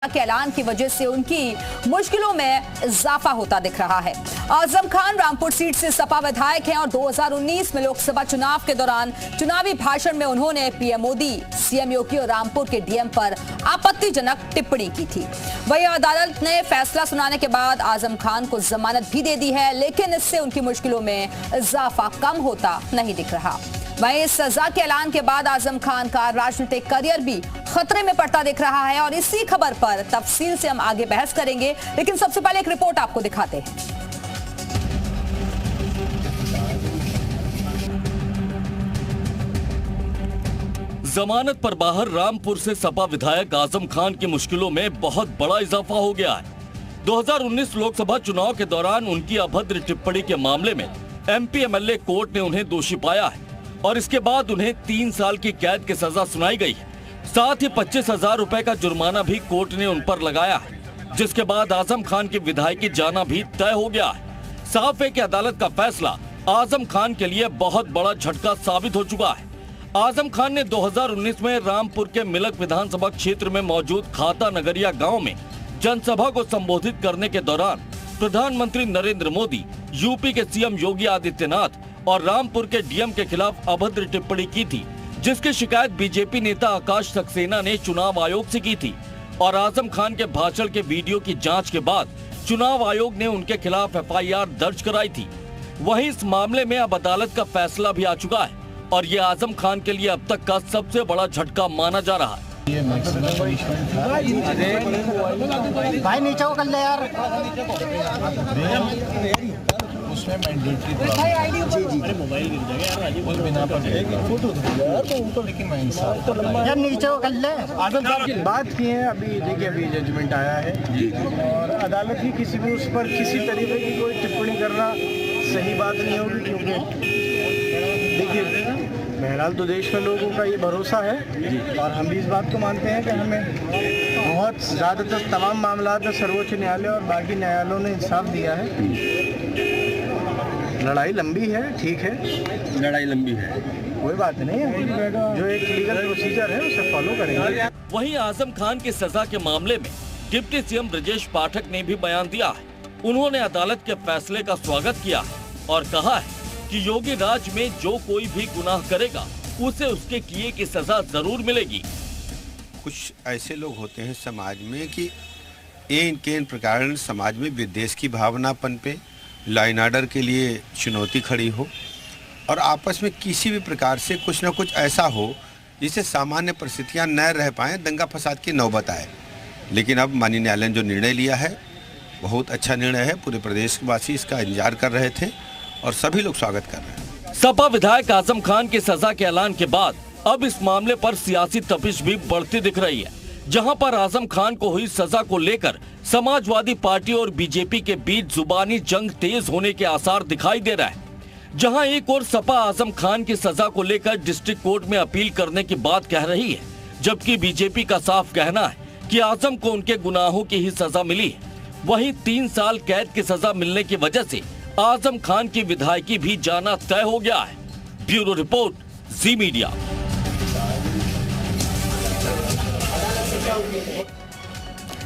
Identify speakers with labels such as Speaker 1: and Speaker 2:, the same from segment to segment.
Speaker 1: के ऐलान की वजह से उनकी मुश्किलों में इजाफा होता दिख रहा है। आजम खान रामपुर सीट से सपा विधायक हैं और 2019 में लोकसभा चुनाव के दौरान चुनावी भाषण में उन्होंने पीएम मोदी, सीएम योगी और रामपुर के डीएम पर आपत्तिजनक टिप्पणी की थी। वहीं अदालत ने फैसला सुनाने के बाद आजम खान को जमानत भी दे दी है, लेकिन इससे उनकी मुश्किलों में इजाफा कम होता नहीं दिख रहा। वहीं इस सजा के ऐलान के बाद आजम खान का राजनीतिक करियर भी खतरे में पड़ता दिख रहा है और इसी खबर पर तफसील से हम आगे बहस करेंगे, लेकिन सबसे पहले एक रिपोर्ट आपको दिखाते हैं।
Speaker 2: जमानत पर बाहर रामपुर से सपा विधायक आजम खान की मुश्किलों में बहुत बड़ा इजाफा हो गया है। 2019 लोकसभा चुनाव के दौरान उनकी अभद्र टिप्पणी के मामले में एमपी एमएलए कोर्ट ने उन्हें दोषी पाया है और इसके बाद उन्हें 3 साल की कैद की सजा सुनाई गई है। साथ ही 25,000 रुपए का जुर्माना भी कोर्ट ने उन पर लगाया है, जिसके बाद आजम खान की विधायकी जाना भी तय हो गया है। साफ है कि अदालत का फैसला आजम खान के लिए बहुत बड़ा झटका साबित हो चुका है। आजम खान ने 2019 में रामपुर के मिलक विधानसभा क्षेत्र में मौजूद खाता नगरिया गाँव में जनसभा को संबोधित करने के दौरान प्रधानमंत्री नरेंद्र मोदी, यूपी के सीएम योगी आदित्यनाथ और रामपुर के डीएम के खिलाफ अभद्र टिप्पणी की थी, जिसकी शिकायत बीजेपी नेता आकाश सक्सेना ने चुनाव आयोग से की थी और आजम खान के भाषण के वीडियो की जांच के बाद चुनाव आयोग ने उनके खिलाफ एफआईआर दर्ज कराई थी। वहीं इस मामले में अब अदालत का फैसला भी आ चुका है और ये आजम खान के लिए अब तक का सबसे बड़ा झटका माना जा रहा है।
Speaker 3: भाई नीचे को कर ले यार।
Speaker 4: उसमें मैंडेटरी बिना पर लेकिन मैं इंसाफ
Speaker 3: यार नीचे को कर ले।
Speaker 4: आजम साहब की बात की है, अभी देखिए अभी जजमेंट आया है और अदालत की किसी भी उस पर किसी तरीके की कोई टिप्पणी करना सही बात नहीं होगी, क्योंकि देखिए बहरहाल तो देश में लोगों का ये भरोसा है और हम भी इस बात को मानते हैं कि हमें बहुत ज़्यादातर तमाम मामला में सर्वोच्च न्यायालय और बाकी न्यायालयों ने इंसाफ दिया है। लड़ाई लंबी है, ठीक है,
Speaker 2: लड़ाई लंबी है,
Speaker 4: कोई बात नहीं है, जो एक लीगल प्रोसीजर है उसे फॉलो करेंगे।
Speaker 2: वहीं आजम खान की सजा के मामले में डिप्टी सीएम ब्रजेश पाठक ने भी बयान दिया है। उन्होंने अदालत के फैसले का स्वागत किया और कहा है कि योगी राज में जो कोई भी गुनाह करेगा उसे उसके किए की सजा जरूर मिलेगी।
Speaker 5: कुछ ऐसे लोग होते हैं समाज में कि इन प्रकार समाज में विद्वेष की भावना पनपे, लॉ एंड ऑर्डर के लिए चुनौती खड़ी हो और आपस में किसी भी प्रकार से कुछ न कुछ ऐसा हो जिससे सामान्य परिस्थितियां न रह पाएँ, दंगा फसाद की नौबत आए। लेकिन अब माननीय न्यायालय ने जो निर्णय लिया है बहुत अच्छा निर्णय है। पूरे प्रदेशवासी इसका इंतजार कर रहे थे और सभी लोग स्वागत कर रहे हैं।
Speaker 2: सपा विधायक आजम खान की सजा के ऐलान के बाद अब इस मामले पर सियासी तपिश भी बढ़ती दिख रही है, जहां पर आजम खान को हुई सजा को लेकर समाजवादी पार्टी और बीजेपी के बीच जुबानी जंग तेज होने के आसार दिखाई दे रहा है। जहां एक ओर सपा आजम खान की सजा को लेकर डिस्ट्रिक्ट कोर्ट में अपील करने की बात कह रही है, जबकि बीजेपी का साफ कहना है कि आजम को उनके गुनाहों की ही सजा मिली है। वहीं 3 साल कैद की सजा मिलने की वजह से आजम खान की विधायकी भी जाना तय हो गया है। ब्यूरो रिपोर्ट, जी मीडिया।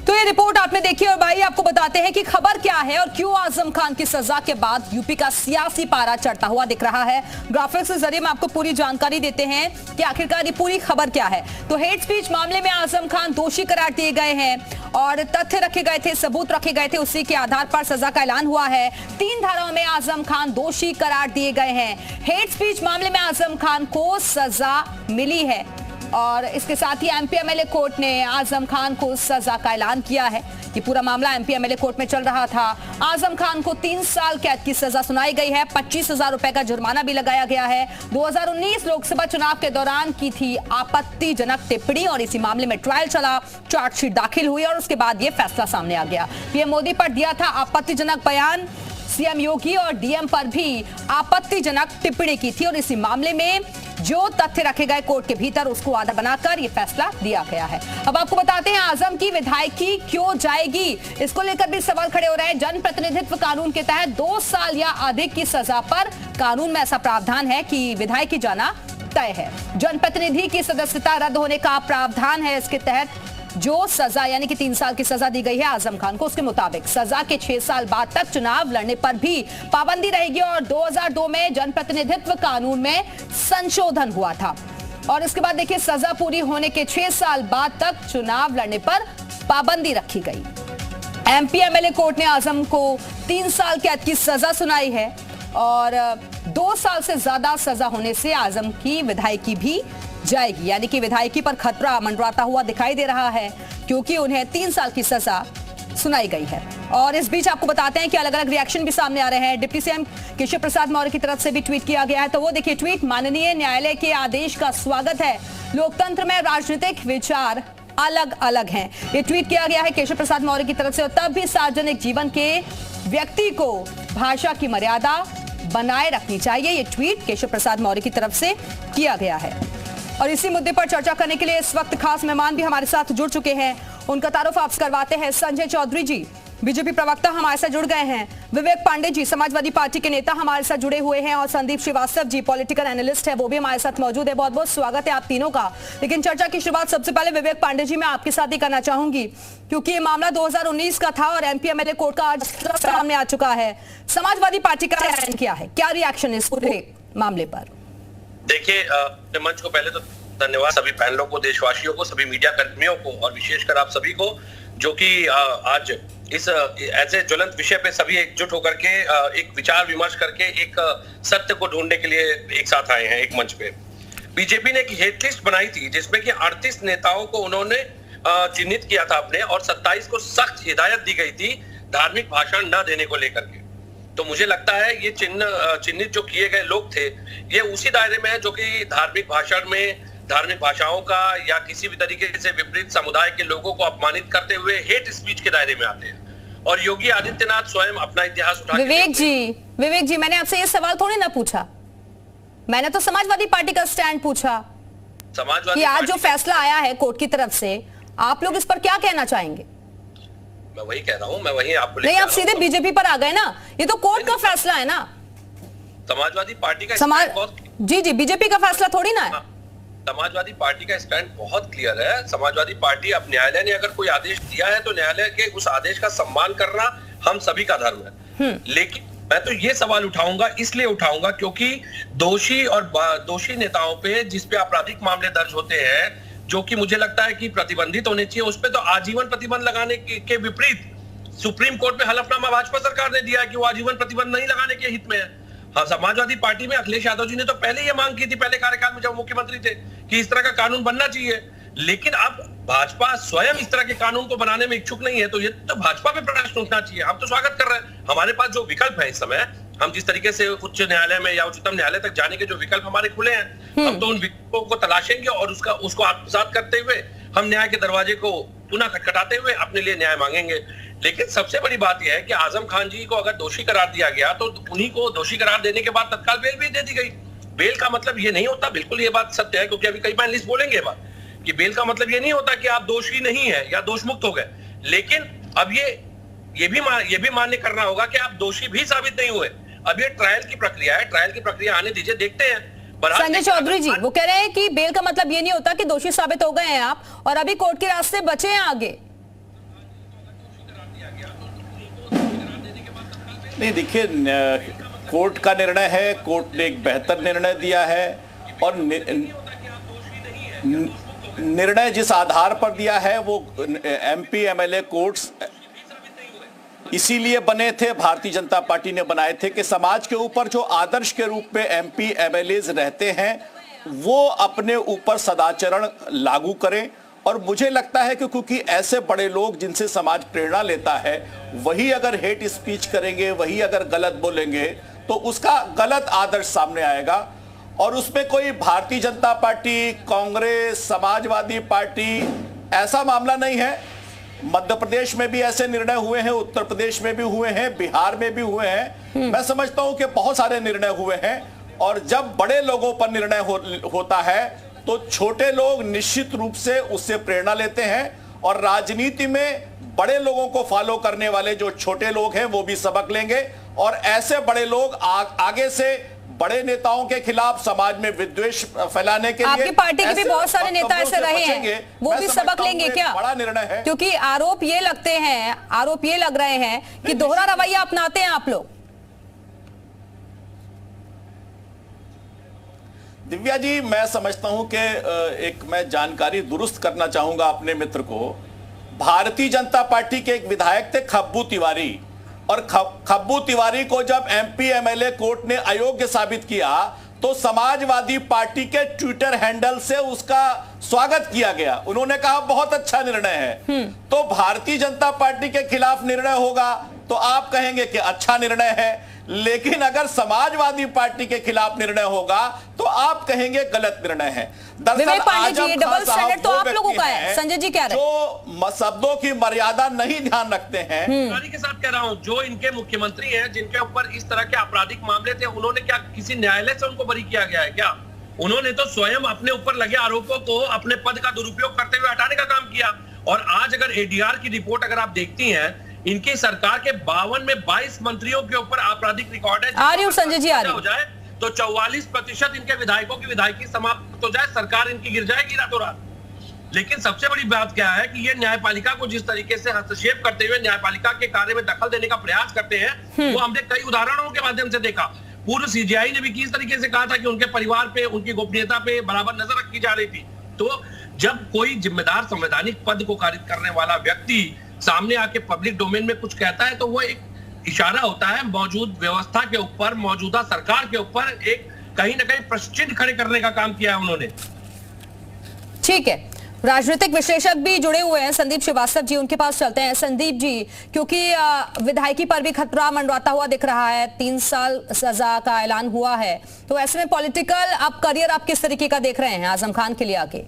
Speaker 1: तो ये रिपोर्ट आपने देखी और भाई आपको बताते हैं कि खबर क्या है और क्यों आजम खान की सजा के बाद यूपी का सियासी पारा चढ़ता हुआ दिख रहा है। ग्राफिक्स के जरिए में आपको पूरी जानकारी देते हैं कि आखिरकार ये पूरी खबर क्या है। तो हेट स्पीच मामले में आजम खान दोषी करार दिए गए हैं और तथ्य रखे गए थे, सबूत रखे गए थे, उसी के आधार पर सजा का ऐलान हुआ है। 3 धाराओं में आजम खान दोषी करार दिए गए हैं। हेट स्पीच मामले में आजम खान को सजा मिली है और इसके साथ ही एमपी एमएलए कोर्ट ने आजम खान को सजा का ऐलान किया है। ये पूरा मामला एमपी एमएलए कोर्ट में चल रहा था। आजम खान को 3 साल कैद की सजा सुनाई गई है, 25,000 रुपए का जुर्माना भी लगाया गया है। 2019 लोकसभा चुनाव के दौरान की थी आपत्तिजनक टिप्पणी और इसी मामले में ट्रायल चला, चार्जशीट दाखिल हुई और उसके बाद ये फैसला सामने आ गया। पीएम मोदी पर दिया था आपत्तिजनक बयान, सीएम योगी और डीएम पर भी आपत्तिजनक टिप्पणी की थी और इसी मामले में जो तथ्य रखे गए कोर्ट के भीतर उसको आधार बनाकर यह फैसला दिया गया है। अब आपको बताते हैं आजम की विधायकी क्यों जाएगी, इसको लेकर भी सवाल खड़े हो रहे हैं। जन प्रतिनिधित्व कानून के तहत 2 साल या अधिक की सजा पर कानून में ऐसा प्रावधान है कि विधायकी जाना तय है। जनप्रतिनिधि की सदस्यता रद्द होने का प्रावधान है। इसके तहत जो सजा यानी कि 3 साल की सजा दी गई है आजम खान को, उसके मुताबिक सजा के 6 साल बाद तक चुनाव लड़ने पर भी पाबंदी रहेगी और 2002 में जनप्रतिनिधित्व कानून में संशोधन हुआ था। और इसके बाद देखिए सजा पूरी होने के 6 साल बाद तक चुनाव लड़ने पर पाबंदी रखी गई। एमपी एमएलए कोर्ट ने आजम को 3 साल कैद की सजा सुनाई है और 2 साल से ज्यादा सजा होने से आजम की विधायकी भी जाएगी, यानी कि विधायकी पर खतरा मंडराता हुआ दिखाई दे रहा है क्योंकि उन्हें 3 साल की सजा सुनाई गई है। और इस बीच आपको बताते हैं कि अलग अलग रिएक्शन भी सामने आ रहे हैं। डिप्टी सीएम केशव प्रसाद मौर्य की तरफ से भी ट्वीट किया गया है, तो वो देखिए ट्वीट, माननीय न्यायालय के आदेश का स्वागत है, लोकतंत्र में राजनीतिक विचार अलग अलग हैं। ये ट्वीट किया गया है केशव प्रसाद मौर्य की तरफ से। और तब भी सार्वजनिक जीवन के व्यक्ति को भाषा की मर्यादा बनाए रखनी चाहिए, ये ट्वीट केशव प्रसाद मौर्य की तरफ से किया गया है। और इसी मुद्दे पर चर्चा करने के लिए इस वक्त खास मेहमान भी हमारे साथ जुड़ चुके हैं, उनका तारुफ आप करवाते हैं। संजय चौधरी जी बीजेपी प्रवक्ता हमारे साथ जुड़ गए हैं, विवेक पांडे जी समाजवादी पार्टी के नेता हमारे साथ जुड़े हुए हैं और संदीप श्रीवास्तव जी पॉलिटिकल एनालिस्ट है, वो भी हमारे साथ मौजूद है। बहुत बहुत स्वागत है आप तीनों का। लेकिन चर्चा की शुरुआत सबसे पहले विवेक पांडे जी मैं आपके साथ ही करना चाहूंगी क्योंकि ये मामला 2019 का था और एमपी एमएलए कोर्ट का आज सामने आ चुका है। समाजवादी पार्टी का रिएक्शन क्या है, क्या रिएक्शन इस पूरे मामले पर?
Speaker 6: देखिए, मंच को पहले तो धन्यवाद सभी पैनलों को, देशवासियों को, सभी मीडिया कर्मियों को और विशेषकर आप सभी को जो कि आज इस ऐसे ज्वलंत विषय पे सभी एकजुट होकर के एक विचार विमर्श करके एक सत्य को ढूंढने के लिए एक साथ आए हैं एक मंच पे। बीजेपी ने एक हिट लिस्ट बनाई थी जिसमें कि 38 नेताओं को उन्होंने चिन्हित किया था अपने और 27 को सख्त हिदायत दी गई थी धार्मिक भाषण न देने को लेकर के। तो मुझे लगता है ये चिन्हित जो किए गए लोग थे ये उसी दायरे में है जो कि धार्मिक भाषण में धार्मिक भाषाओं का या किसी भी तरीके से विपरीत समुदाय के लोगों को अपमानित करते हुए हेट स्पीच के दायरे में आते हैं। और योगी आदित्यनाथ स्वयं अपना इतिहास उठा
Speaker 1: विवेक जी मैंने आपसे ये सवाल थोड़ी ना पूछा, मैंने तो समाजवादी पार्टी का स्टैंड पूछा। समाजवादी कि आज जो फैसला आया है कोर्ट की तरफ से, आप लोग इस पर क्या कहना चाहेंगे?
Speaker 6: मैं वही कह रहा हूँ, मैं वही आपको
Speaker 1: नहीं, आप सीधे बीजेपी पर आ गए ना, ये तो कोर्ट का फैसला है ना।
Speaker 6: समाजवादी पार्टी का
Speaker 1: जी बीजेपी का फैसला थोड़ी ना है।
Speaker 6: समाजवादी पार्टी का स्टैंड बहुत क्लियर है। समाजवादी पार्टी, अब न्यायालय ने अगर कोई आदेश दिया है तो न्यायालय के उस आदेश का सम्मान करना हम सभी का धर्म है। लेकिन मैं तो ये सवाल उठाऊंगा, इसलिए उठाऊंगा क्योंकि दोषी नेताओं पे जिस पे आपराधिक मामले दर्ज होते हैं जो कि मुझे लगता है कि प्रतिबंधित होने चाहिए, उस पे तो आजीवन प्रतिबंध लगाने के विपरीत सुप्रीम कोर्ट में हलफनामा भाजपा सरकार ने दिया है कि वो आजीवन प्रतिबंध नहीं लगाने के हित में है। हाँ, समाजवादी पार्टी में अखिलेश यादव जी ने तो पहले ये मांग की थी पहले कार्यकाल में जब मुख्यमंत्री थे कि इस तरह का कानून बनना चाहिए। लेकिन अब भाजपा स्वयं इस तरह के कानून को बनाने में इच्छुक नहीं है, तो ये तो भाजपा पे प्रश्न उठना चाहिए। हम तो स्वागत कर रहे हैं, हमारे पास जो विकल्प है इस समय, हम जिस तरीके से उच्च न्यायालय में या उच्चतम न्यायालय तक जाने के जो विकल्प हमारे खुले हैं, हम तो उन विकल्पों को तलाशेंगे और उसको आत्मसात करते हुए हम न्याय के दरवाजे को पुनः खटखटाते हुए अपने लिए न्याय मांगेंगे। लेकिन सबसे बड़ी बात यह है कि आजम खान जी को अगर दोषी करार दिया गया तो उन्हीं को दोषी करार देने के बाद तत्काल बेल भी दे दी गई। बेल का मतलब ये नहीं होता, बिल्कुल ये बात सत्य है, क्योंकि अभी कई पैनलिस्ट बोलेंगे बात कि बेल का मतलब ये नहीं होता कि आप दोषी नहीं है या दोष मुक्त हो गए। लेकिन अब ये भी मान्य करना होगा कि आप दोषी भी साबित नहीं हुए। अब ये ट्रायल की प्रक्रिया है, ट्रायल की प्रक्रिया आने दीजिए, देखते हैं।
Speaker 1: संजय चौधरी जी वो कह रहे हैं कि बेल का मतलब ये नहीं होता कि दोषी साबित हो गए हैं आप और अभी कोर्ट के रास्ते बचे हैं आगे।
Speaker 7: नहीं, देखिए कोर्ट का निर्णय है, कोर्ट ने एक बेहतर निर्णय दिया है और निर्णय जिस आधार पर दिया है वो एमपी एमएलए कोर्ट्स इसीलिए बने थे, भारतीय जनता पार्टी ने बनाए थे कि समाज के ऊपर जो आदर्श के रूप में एमपी एमएलएज रहते हैं वो अपने ऊपर सदाचरण लागू करें। और मुझे लगता है कि क्योंकि ऐसे बड़े लोग जिनसे समाज प्रेरणा लेता है वही अगर हेट स्पीच करेंगे, वही अगर गलत बोलेंगे तो उसका गलत आदर्श सामने आएगा। और उसमें कोई भारतीय जनता पार्टी, कांग्रेस, समाजवादी पार्टी ऐसा मामला नहीं है। मध्य प्रदेश में भी ऐसे निर्णय हुए हैं, उत्तर प्रदेश में भी हुए हैं, बिहार में भी हुए हैं। मैं समझता हूं कि बहुत सारे निर्णय हुए हैं और जब बड़े लोगों पर निर्णय होता है तो छोटे लोग निश्चित रूप से उससे प्रेरणा लेते हैं और राजनीति में बड़े लोगों को फॉलो करने वाले जो छोटे लोग हैं वो भी सबक लेंगे और ऐसे बड़े लोग आगे से बड़े नेताओं के खिलाफ, समाज में विद्वेष फैलाने के लिए।
Speaker 1: आपकी पार्टी के भी बहुत सारे नेता ऐसे रहे हैं, वो भी सबक लेंगे क्या?
Speaker 7: बड़ा निर्णय है,
Speaker 1: क्योंकि आरोप ये लग रहे हैं कि दोहरा रवैया अपनाते हैं आप लोग।
Speaker 7: दिव्या जी, मैं समझता हूं कि एक मैं जानकारी दुरुस्त करना चाहूंगा अपने मित्र को। भारतीय जनता पार्टी के एक विधायक थे खब्बू तिवारी, और खब्बू तिवारी को जब एमपी एमएलए कोर्ट ने अयोग्य साबित किया तो समाजवादी पार्टी के ट्विटर हैंडल से उसका स्वागत किया गया। उन्होंने कहा बहुत अच्छा निर्णय है। तो भारतीय जनता पार्टी के खिलाफ निर्णय होगा तो आप कहेंगे कि अच्छा निर्णय है, लेकिन अगर समाजवादी पार्टी के खिलाफ निर्णय होगा तो आप कहेंगे गलत निर्णय है।
Speaker 1: विवेक पांडे जी, ये डबल स्टैंडर्ड तो आप लोगों का है। संजय जी क्या रहे?
Speaker 7: जो शब्दों की मर्यादा नहीं ध्यान रखते हैं।
Speaker 6: के साथ कह रहा हूं, जो इनके मुख्यमंत्री हैं जिनके ऊपर इस तरह के आपराधिक मामले थे, उन्होंने क्या किसी न्यायालय से उनको बरी किया गया है क्या? उन्होंने तो स्वयं अपने ऊपर लगे आरोपों को अपने पद का दुरुपयोग करते हुए हटाने का काम किया। और आज अगर एडीआर की रिपोर्ट अगर आप देखती हैं, इनकी सरकार के 52 में 22 मंत्रियों के ऊपर आपराधिक रिकॉर्ड है।
Speaker 1: आ रही हूं संजय जी, आ रही
Speaker 6: हो जाए तो 44% इनके विधायकों की विधायकी समाप्त हो जाए, सरकार इनकी गिर जाएगी रातों रात। लेकिन सबसे बड़ी बात क्या है कि ये न्यायपालिका को जिस तरीके से हस्तक्षेप करते हुए न्यायपालिका के कार्य में दखल देने का प्रयास करते हैं, वो हमने कई उदाहरणों के माध्यम से देखा। पूर्व सीजीआई ने भी किस तरीके से कहा था कि उनके परिवार पे, उनकी गोपनीयता पे बराबर नजर रखी जा रही थी। तो जब कोई जिम्मेदार संवैधानिक पद को कार्य करने वाला व्यक्ति सामने आके पब्लिक डोमेन में कुछ कहता है, तो वो एक इशारा होता है मौजूद व्यवस्था के ऊपर, मौजूदा सरकार के ऊपर एक कहीं ना कहीं प्रश्न चिन्ह खड़े करने का काम किया है उन्होंने।
Speaker 1: ठीक है, राजनीतिक विश्लेषक भी जुड़े हुए हैं, संदीप श्रीवास्तव जी, उनके पास चलते हैं। संदीप जी, क्योंकि विधायकी पर भी खतरा मंडराता हुआ दिख रहा है, 3 साल सजा का ऐलान हुआ है, तो ऐसे में पॉलिटिकल आप करियर आप किस तरीके का देख रहे हैं आजम खान के लिए आगे?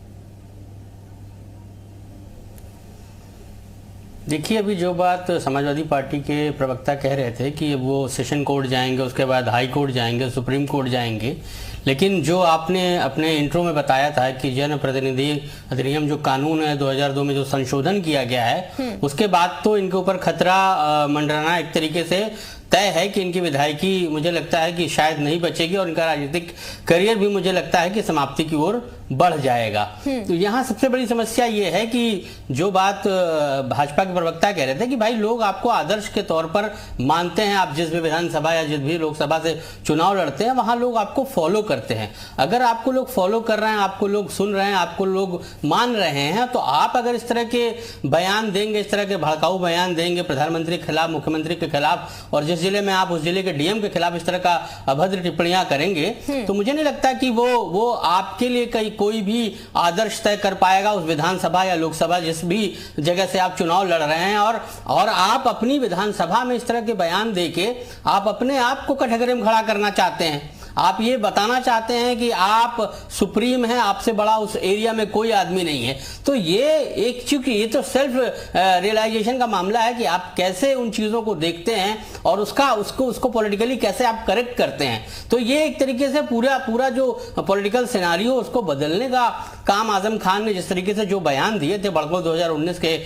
Speaker 8: देखिए, अभी जो बात समाजवादी पार्टी के प्रवक्ता कह रहे थे कि वो सेशन कोर्ट जाएंगे, उसके बाद हाई कोर्ट जाएंगे, सुप्रीम कोर्ट जाएंगे, लेकिन जो आपने अपने इंट्रो में बताया था कि जनप्रतिनिधि अधिनियम जो कानून है 2002 में जो संशोधन किया गया है, उसके बाद तो इनके ऊपर खतरा मंडराना एक तरीके से तय है कि इनकी विधायकी मुझे लगता है कि शायद नहीं बचेगी और इनका राजनीतिक करियर भी मुझे लगता है कि समाप्ति की ओर बढ़ जाएगा। तो यहाँ सबसे बड़ी समस्या ये है कि जो बात भाजपा के प्रवक्ता कह रहे थे कि भाई लोग आपको आदर्श के तौर पर मानते हैं, आप जिस भी विधानसभा या जिस भी लोकसभा से चुनाव लड़ते हैं वहां लोग आपको फॉलो करते हैं। अगर आपको लोग फॉलो कर रहे हैं, आपको लोग सुन रहे हैं, आपको लोग मान रहे हैं, तो आप अगर इस तरह के बयान देंगे, इस तरह के भड़काऊ बयान देंगे प्रधानमंत्री के खिलाफ, मुख्यमंत्री के खिलाफ, और जिस जिले में आप उस जिले के डीएम के खिलाफ इस तरह का अभद्र टिप्पणियां करेंगे, तो मुझे नहीं लगता कि वो आपके लिए कोई भी आदर्श तय कर पाएगा उस विधानसभा या लोकसभा जिस भी जगह से आप चुनाव लड़ रहे हैं। और आप अपनी विधानसभा में इस तरह के बयान देके आप अपने आप को कटघरे में खड़ा करना चाहते हैं। आप ये बताना चाहते हैं कि आप सुप्रीम हैं, आपसे बड़ा उस एरिया में कोई आदमी नहीं है। तो ये एक, चूंकि ये तो सेल्फ रियलाइजेशन का मामला है कि आप कैसे उन चीजों को देखते हैं और उसको पॉलिटिकली कैसे आप करेक्ट करते हैं। तो ये एक तरीके से पूरा जो पॉलिटिकल सिनारियो उसको बदलने का काम आजम खान ने जिस तरीके से जो बयान दिए थे बड़को 2019 के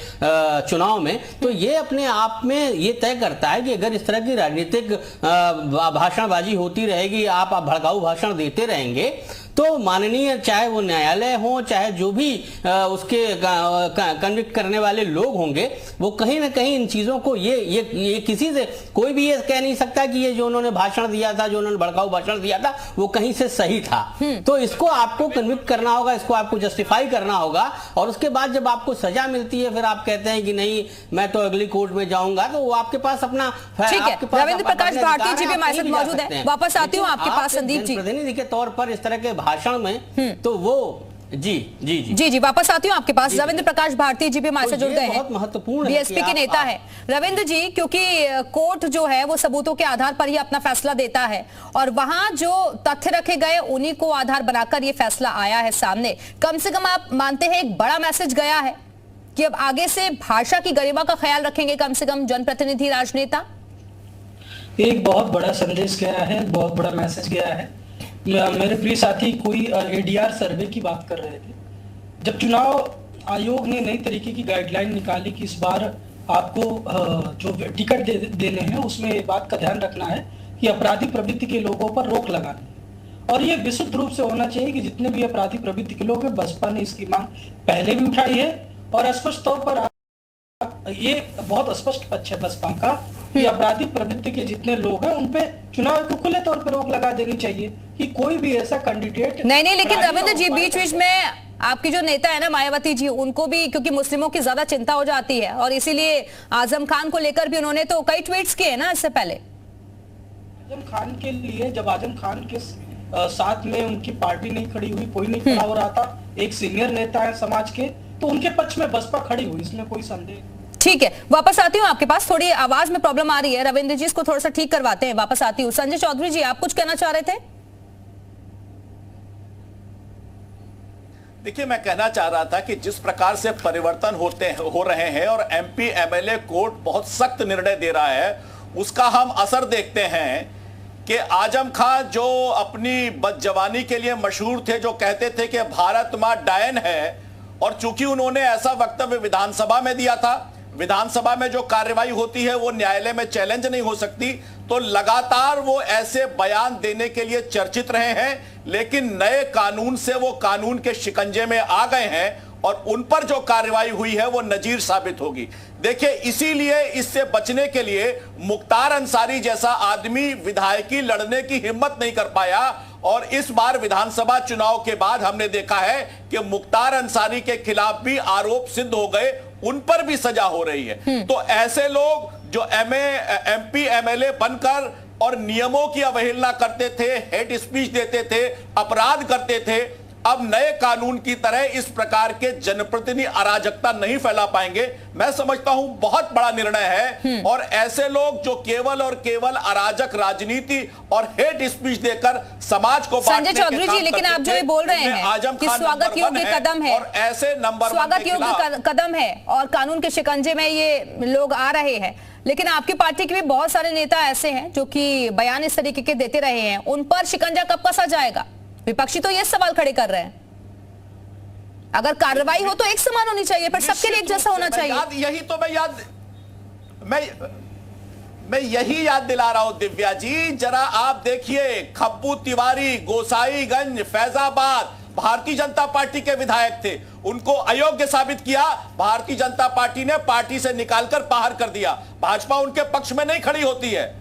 Speaker 8: चुनाव में, तो ये अपने आप में ये तय करता है कि अगर इस तरह की राजनीतिक भाषणबाजी होती रहेगी, आप भड़काऊ भाषण देते रहेंगे, तो माननीय चाहे वो न्यायालय हो, चाहे जो भी उसके कन्विक्ट करने वाले लोग होंगे, वो कहीं ना कहीं इन चीजों को ये किसी से कोई भी ये कह नहीं सकता कि ये जो उन्होंने भाषण दिया था, जो उन्होंने भड़काऊ भाषण दिया था, वो कहीं से सही था। तो इसको आपको कन्विक्ट करना होगा, इसको आपको जस्टिफाई करना होगा, और उसके बाद जब आपको सजा मिलती है फिर आप कहते हैं कि नहीं मैं तो अगली कोर्ट में जाऊंगा, तो वो आपके पास अपना।
Speaker 1: ठीक है, रविंद्र प्रकाश भारती जी भी हमारे साथ मौजूद है, वापस आती हूँ आपके पास संदीप जी।
Speaker 8: प्रतिनिधि के तौर पर इस तरह के भाषण में तो वो जी
Speaker 1: वापस आती हूँ आपके पास। रविंद्र प्रकाश भारती जी भी हमारे साथ जुड़ गए हैं,
Speaker 8: बहुत महत्वपूर्ण
Speaker 1: बीएसपी के नेता है। रविंद्र जी, क्योंकि कोर्ट जो है वो सबूतों के आधार पर ही अपना फैसला देता है, और वहां जो तथ्य रखे गए उन्हीं को आधार बनाकर ये फैसला आया है सामने। कम से कम आप मानते हैं एक बड़ा मैसेज गया है कि अब आगे से भाषा की गरिमा का ख्याल रखेंगे कम से कम जनप्रतिनिधि राजनेता?
Speaker 9: एक बहुत बड़ा संदेश गया है, बहुत बड़ा मैसेज गया है। मेरे प्रिय साथी कोई एडीआर सर्वे की बात कर रहे थे। जब चुनाव आयोग ने नई तरीके की गाइडलाइन निकाली कि इस बार आपको जो टिकट देने हैं उसमें बात का ध्यान रखना है कि अपराधी प्रवृत्ति के लोगों पर रोक लगाना, और ये विशुद्ध रूप से होना चाहिए कि जितने भी अपराधी प्रवृत्ति के लोग हैं, बसपा ने इसकी मांग पहले भी उठाई है और स्पष्ट तौर पर ये बहुत स्पष्ट पक्ष है बसपा का कि अपराधी प्रवृत्ति के जितने लोग हैं उन पे चुनाव को खुले तौर पर रोक लगा देनी चाहिए कि कोई भी ऐसा कैंडिडेट
Speaker 1: नहीं, लेकिन रविंद्र जी बीच बीच में आपकी जो नेता है ना मायावती जी, उनको भी क्योंकि मुस्लिमों की ज्यादा चिंता हो जाती है और इसीलिए आजम खान को लेकर भी उन्होंने तो कई ट्वीट्स किए ना इससे पहले।
Speaker 9: आजम खान के लिए जब आजम खान के साथ में उनकी पार्टी नहीं खड़ी हुई, कोई नहीं खड़ा हो रहा था, एक सीनियर नेता है समाज के, तो उनके पक्ष में बसपा खड़ी हुई, इसमें कोई संदेह।
Speaker 1: ठीक है, वापस आती हूँ आपके पास, थोड़ी आवाज में प्रॉब्लम आ रही है रविंद्र जी, इसको थोड़ा सा ठीक करवाते हैं। वापस आती हूँ संजय चौधरी जी, आप कुछ कहना चाह रहे थे?
Speaker 7: देखिए, मैं कहना चाह रहा था कि जिस प्रकार से परिवर्तन हो रहे हैं और एमपी एमएलए कोर्ट बहुत सख्त निर्णय दे रहा है, उसका हम असर देखते हैं कि आजम खान जो अपनी बदजवानी के लिए मशहूर थे, जो कहते थे कि भारत मां डायन है, और चूंकि उन्होंने ऐसा वक्तव्य विधानसभा में दिया था, विधानसभा में जो कार्रवाई होती है वो न्यायालय में चैलेंज नहीं हो सकती, तो लगातार वो ऐसे बयान देने के लिए चर्चित रहे हैं, लेकिन नए कानून से वो कानून के शिकंजे में आ गए हैं और उन पर जो कार्रवाई हुई है वो नजीर साबित होगी। देखिए, इसीलिए इससे बचने के लिए मुख्तार अंसारी जैसा आदमी विधायकी लड़ने की हिम्मत नहीं कर पाया, और इस बार विधानसभा चुनाव के बाद हमने देखा है कि मुख्तार अंसारी के खिलाफ भी आरोप सिद्ध हो गए, उन पर भी सजा हो रही है। तो ऐसे लोग जो एमपी एमएलए बनकर और नियमों की अवहेलना करते थे, हेट स्पीच देते थे, अपराध करते थे, अब नए कानून की तरह इस प्रकार के जनप्रतिनिधि अराजकता नहीं फैला पाएंगे। मैं समझता हूं बहुत बड़ा निर्णय है, और ऐसे लोग जो केवल और केवल अराजक राजनीति और हेट स्पीच देकर समाज को
Speaker 1: संजय चौधरी जी, लेकिन आप जो ये बोल रहे हैं कि स्वागत योग्य कदम है,
Speaker 7: और ऐसे नंबर
Speaker 1: स्वागत योग्य कदम है और कानून के शिकंजे में ये लोग आ रहे हैं, लेकिन आपकी पार्टी के भी बहुत सारे नेता ऐसे हैं जो कि बयान इस तरीके के देते रहे हैं, उन पर शिकंजा कब कसा जाएगा? विपक्षी तो ये सवाल खड़े कर रहे हैं, अगर कार्रवाई हो तो एक समान होनी चाहिए, पर सबके लिए एक जैसा होना चाहिए।
Speaker 7: यही तो मैं यही याद दिला रहा हूं दिव्या जी, जरा आप देखिए, खब्बू तिवारी गोसाईगंज फैजाबाद भारतीय जनता पार्टी के विधायक थे, उनको अयोग्य साबित किया, भारतीय जनता पार्टी ने पार्टी से निकालकर बाहर कर दिया। भाजपा उनके पक्ष में नहीं खड़ी होती है,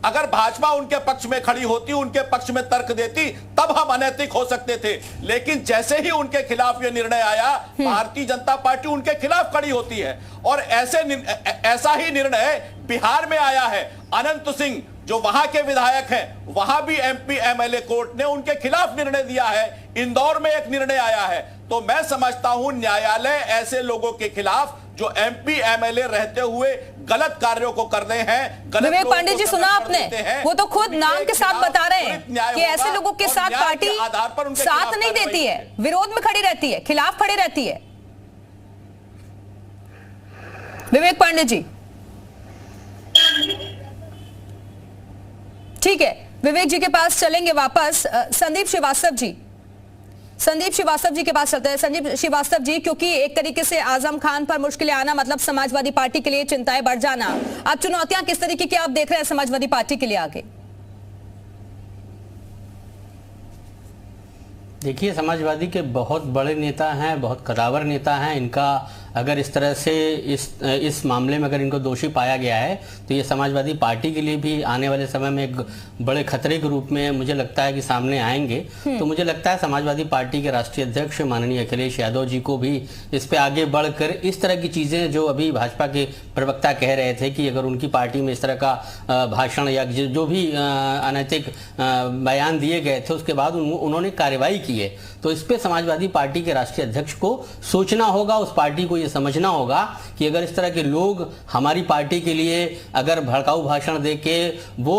Speaker 7: अगर भाजपा उनके पक्ष में खड़ी होती, उनके पक्ष में तर्क देती, तब हम अनैतिक हो सकते थे, लेकिन जैसे ही उनके खिलाफ यह निर्णय आया, भारतीय जनता पार्टी उनके खिलाफ खड़ी होती है। और ऐसा ही निर्णय बिहार में आया है। अनंत सिंह जो वहां के विधायक हैं, वहां भी एमपी एमएलए कोर्ट ने उनके खिलाफ निर्णय दिया है। इंदौर में एक निर्णय आया है। तो मैं समझता हूं न्यायालय ऐसे लोगों के खिलाफ जो एमपी एमएलए रहते हुए गलत कार्यों को कर रहे हैं।
Speaker 1: विवेक पांडे जी, सुना आपने, वो तो खुद नाम के साथ बता रहे हैं कि ऐसे लोगों के साथ पार्टी साथ नहीं देती है, विरोध में खड़ी रहती है, खिलाफ खड़ी रहती है। विवेक पांडे जी, ठीक है, विवेक जी के पास चलेंगे वापस। संदीप श्रीवास्तव जी, संदीप श्रीवास्तव जी के पास चलते हैं। संदीप श्रीवास्तव जी, क्योंकि एक तरीके से आजम खान पर मुश्किलें आना मतलब समाजवादी पार्टी के लिए चिंताएं बढ़ जाना, अब चुनौतियां किस तरीके की आप देख रहे हैं समाजवादी पार्टी के लिए आगे?
Speaker 8: देखिए, समाजवादी के बहुत बड़े नेता हैं, बहुत कदावर नेता हैं। इनका अगर इस तरह से इस मामले में अगर इनको दोषी पाया गया है तो ये समाजवादी पार्टी के लिए भी आने वाले समय में एक बड़े खतरे के रूप में मुझे लगता है कि सामने आएंगे। तो मुझे लगता है समाजवादी पार्टी के राष्ट्रीय अध्यक्ष माननीय अखिलेश यादव जी को भी इस पे आगे बढ़कर इस तरह की चीज़ें जो अभी भाजपा के प्रवक्ता कह रहे थे कि अगर उनकी पार्टी में इस तरह का भाषण या जो भी अनैतिक बयान दिए गए थे उसके बाद उन्होंने कार्रवाई की है, तो इस पे समाजवादी पार्टी के राष्ट्रीय अध्यक्ष को सोचना होगा, उस पार्टी को ये समझना होगा कि अगर इस तरह के लोग हमारी पार्टी के लिए अगर भड़काऊ भाषण देके वो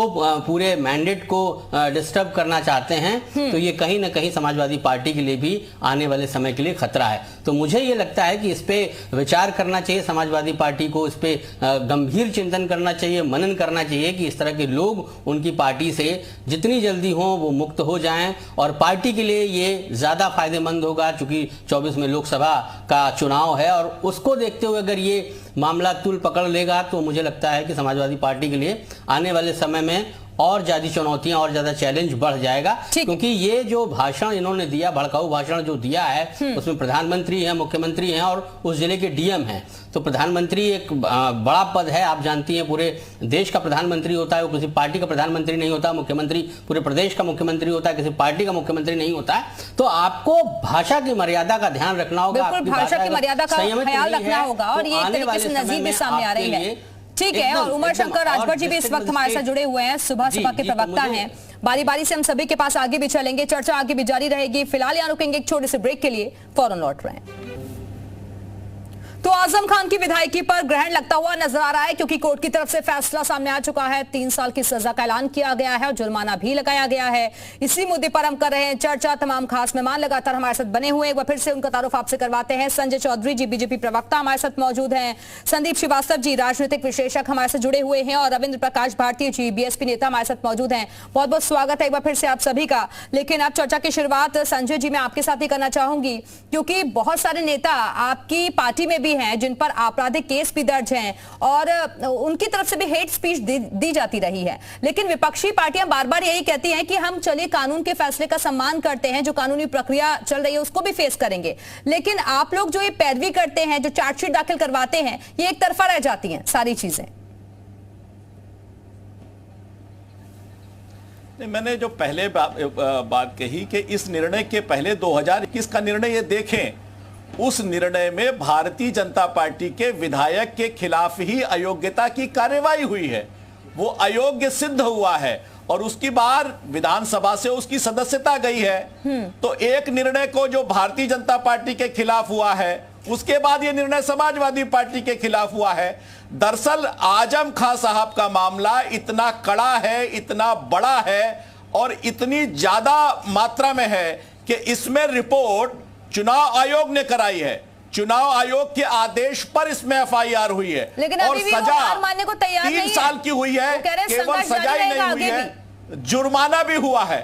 Speaker 8: पूरे मैंडेट को डिस्टर्ब करना चाहते हैं तो ये कहीं ना कहीं समाजवादी पार्टी के लिए भी आने वाले समय के लिए खतरा है। तो मुझे ये लगता है कि इस पे विचार करना चाहिए समाजवादी पार्टी को, इस पे गंभीर चिंतन करना चाहिए, मनन करना चाहिए कि इस तरह के लोग उनकी पार्टी से जितनी जल्दी हो वो मुक्त हो जाएं, और पार्टी के लिए ये ज्यादा फायदेमंद होगा क्योंकि 24 में लोकसभा का चुनाव है, और उसको देखते हुए अगर ये मामला तुल पकड़ लेगा तो मुझे लगता है कि समाजवादी पार्टी के लिए आने वाले समय में और ज्यादा चुनौतियां और ज्यादा चैलेंज बढ़ जाएगा, क्योंकि ये जो भाषण इन्होंने दिया, भड़काऊ भाषण जो दिया है, उसमें प्रधानमंत्री हैं, मुख्यमंत्री हैं और उस जिले के डीएम हैं। तो प्रधानमंत्री एक बड़ा पद है, आप जानती हैं, पूरे देश का प्रधानमंत्री होता है, वो किसी पार्टी का प्रधानमंत्री नहीं होता। मुख्यमंत्री पूरे प्रदेश का मुख्यमंत्री होता है, किसी पार्टी का मुख्यमंत्री नहीं होता है। तो आपको भाषा की मर्यादा का ध्यान रखना होगा,
Speaker 1: भाषा की मर्यादा का ख्याल रखना होगा, और ये एक तरीके से नजीर भी सामने आ रही है। ठीक है, और उमर शंकर राजभर जी भी इस वक्त हमारे साथ जुड़े हुए हैं, सुबह सपा के प्रवक्ता हैं। बारी बारी से हम सभी के पास आगे भी चलेंगे, चर्चा आगे भी जारी रहेगी। फिलहाल यहाँ रुकेंगे एक छोटे से ब्रेक के लिए, फौरन लौट रहे हैं। तो आजम खान की विधायकी पर ग्रहण लगता हुआ नजर आ रहा है, क्योंकि कोर्ट की तरफ से फैसला सामने आ चुका है। 3 साल की सजा का ऐलान किया गया है और जुर्माना भी लगाया गया है। इसी मुद्दे पर हम कर रहे हैं चर्चा। तमाम खास मेहमान लगातार हमारे साथ बने हुए हैं, एक बार फिर से उनका तारुफ आपसे करवाते हैं। संजय चौधरी जी बीजेपी प्रवक्ता हमारे साथ मौजूद हैं, संदीप श्रीवास्तव जी राजनीतिक विश्लेषक हमारे साथ जुड़े हुए हैं, और रविंद्र प्रकाश भारती जी बीएसपी नेता हमारे साथ मौजूद हैं। बहुत बहुत स्वागत है एक बार फिर से आप सभी का। लेकिन अब चर्चा की शुरुआत संजय जी मैं आपके साथ ही करना चाहूंगी, क्योंकि बहुत सारे नेता आपकी पार्टी में भी हैं जिन पर आपराधिक केस भी दर्ज हैं, और उनकी तरफ से भी हेट स्पीच दी जाती रही है। लेकिन विपक्षी पार्टियां बार बार यही कहती हैं कि हम चलिए कानून के फैसले का सम्मान करते हैं, जो कानूनी प्रक्रिया चल रही है उसको भी फेस करेंगे। लेकिन आप लोग जो ये पैरवी करते हैं, जो चार्जशीट दाखिल करवाते हैं, ये एक तरफा रह जाती हैं सारी चीजें।
Speaker 7: नहीं, मैंने जो पहले बात कही कि इस निर्णय के पहले 2021 का निर्णय ये देखें, उस निर्णय में भारतीय जनता पार्टी के विधायक के खिलाफ ही अयोग्यता की कार्रवाई हुई है। वो अयोग्य सिद्ध हुआ है और उसकी बार विधानसभा से उसकी सदस्यता गई है। तो एक निर्णय को जो भारतीय जनता पार्टी के खिलाफ हुआ है, उसके बाद ये निर्णय समाजवादी पार्टी के खिलाफ हुआ है। दरअसल आजम खान साहब का मामला इतना कड़ा है, इतना बड़ा है और इतनी ज्यादा मात्रा में है कि इसमें रिपोर्ट चुनाव आयोग ने कराई है। चुनाव आयोग के आदेश पर इसमें एफआईआर हुई है,
Speaker 1: लेकिन
Speaker 7: और
Speaker 1: अभी भी
Speaker 7: सजा
Speaker 1: हार मानने को तैयार
Speaker 7: 3 साल की हुई है। केवल सजा ही नहीं हुई है, जुर्माना भी हुआ है।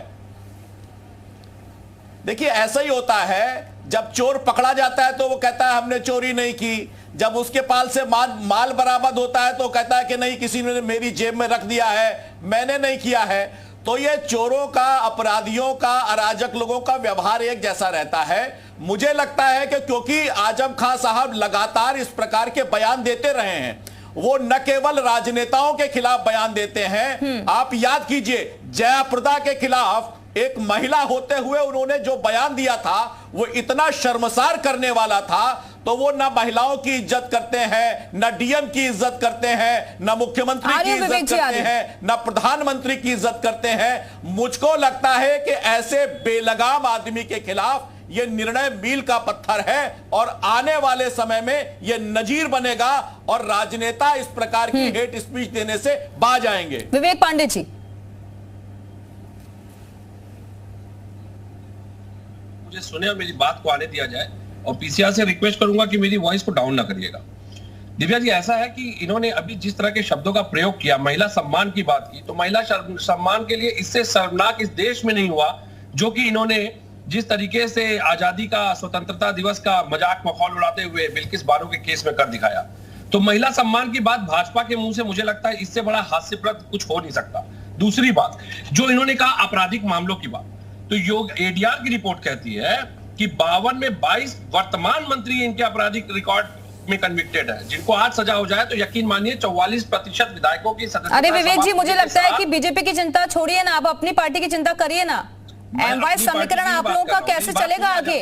Speaker 7: देखिए, ऐसा ही होता है, जब चोर पकड़ा जाता है तो वो कहता है हमने चोरी नहीं की। जब उसके पास से माल बरामद होता है तो कहता है कि नहीं, किसी ने मेरी जेब में रख दिया है, मैंने नहीं किया है। तो ये चोरों का, अपराधियों का, अराजक लोगों का व्यवहार एक जैसा रहता है। मुझे लगता है कि क्योंकि आजम खान साहब लगातार इस प्रकार के बयान देते रहे हैं, वो न केवल राजनेताओं के खिलाफ बयान देते हैं। आप याद कीजिए, जयाप्रदा के खिलाफ एक महिला होते हुए उन्होंने जो बयान दिया था वो इतना शर्मसार करने वाला था। तो वो ना महिलाओं की इज्जत करते हैं, ना डीएम की इज्जत करते हैं, ना मुख्यमंत्री की इज्जत करते हैं, ना प्रधानमंत्री की इज्जत करते हैं। मुझको लगता है कि ऐसे बेलगाम आदमी के खिलाफ ये निर्णय मील का पत्थर है और आने वाले समय में ये नजीर बनेगा और राजनेता इस प्रकार की हेट स्पीच देने से बाज आएंगे।
Speaker 1: विवेक पांडे जी,
Speaker 6: मुझे सुने और मेरी बात को आने दिया जाए, और पीसीआर से रिक्वेस्ट करूंगा कि मेरी वॉइस को डाउन ना करिएगा। दिव्या जी, ऐसा है कि इन्होंने अभी जिस तरह के शब्दों का प्रयोग किया, महिला सम्मान की बात की, तो महिला सम्मान के लिए इससे शर्मनाक इस देश में नहीं हुआ जो कि इन्होंने जिस तरीके से आजादी का, स्वतंत्रता दिवस का मजाक मखौल उड़ाते हुए बिल्किस बानो के केस में कर दिखाया। तो महिला सम्मान की बात भाजपा के मुंह से मुझे लगता है इससे बड़ा हास्यप्रद कुछ हो नहीं सकता। दूसरी बात जो इन्होंने कहा, आपराधिक मामलों की बात, तो योग एडीआर की रिपोर्ट कहती है कि 52 में 22 वर्तमान मंत्री इनके आपराधिक रिकॉर्ड में कन्विक्टेड है, जिनको आज सजा हो जाए तो यकीन मानिए 44% विधायकों की सदस्यता।
Speaker 1: अरे विवेक जी, मुझे लगता है कि बीजेपी की चिंता छोड़िए ना, आप अपनी पार्टी की चिंता करिए ना। एमवाई समीकरण आप लोगों का कैसे चलेगा आगे?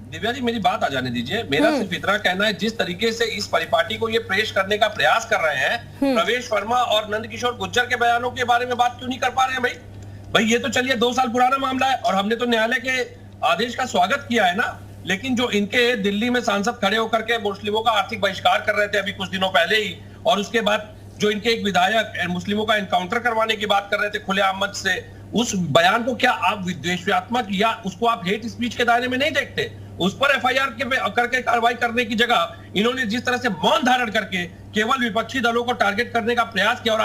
Speaker 6: दिव्या जी, मेरी बात आ जाने दीजिए। मेरा सिर्फ इतना कहना है, जिस तरीके से इस परिपाटी को ये पेश करने का प्रयास कर रहे हैं, प्रवेश वर्मा और नंदकिशोर गुर्जर के बयानों के बारे में बात क्यों नहीं कर पा रहे हैं भाई? ये तो चलिए 2 साल पुराना मामला है और हमने तो न्यायालय के आदेश का स्वागत किया है ना। लेकिन जो इनके दिल्ली में सांसद खड़े होकर के मुस्लिमों का आर्थिक बहिष्कार कर रहे थे अभी कुछ दिनों पहले ही, और उसके बाद जो इनके एक विधायक मुस्लिमों का एनकाउंटर करवाने की बात कर रहे थे खुलेआम मंच से, उस बयान को क्या आप विद्वेषात्मक या उसको आप हेट स्पीच के दायरे में नहीं देखते? उस पर एफआईआर करके कार्रवाई करने की जगह इन्होंने जिस तरह से मौन धारण करके केवल विपक्षी दलों को टारगेट करने का प्रयास किया, और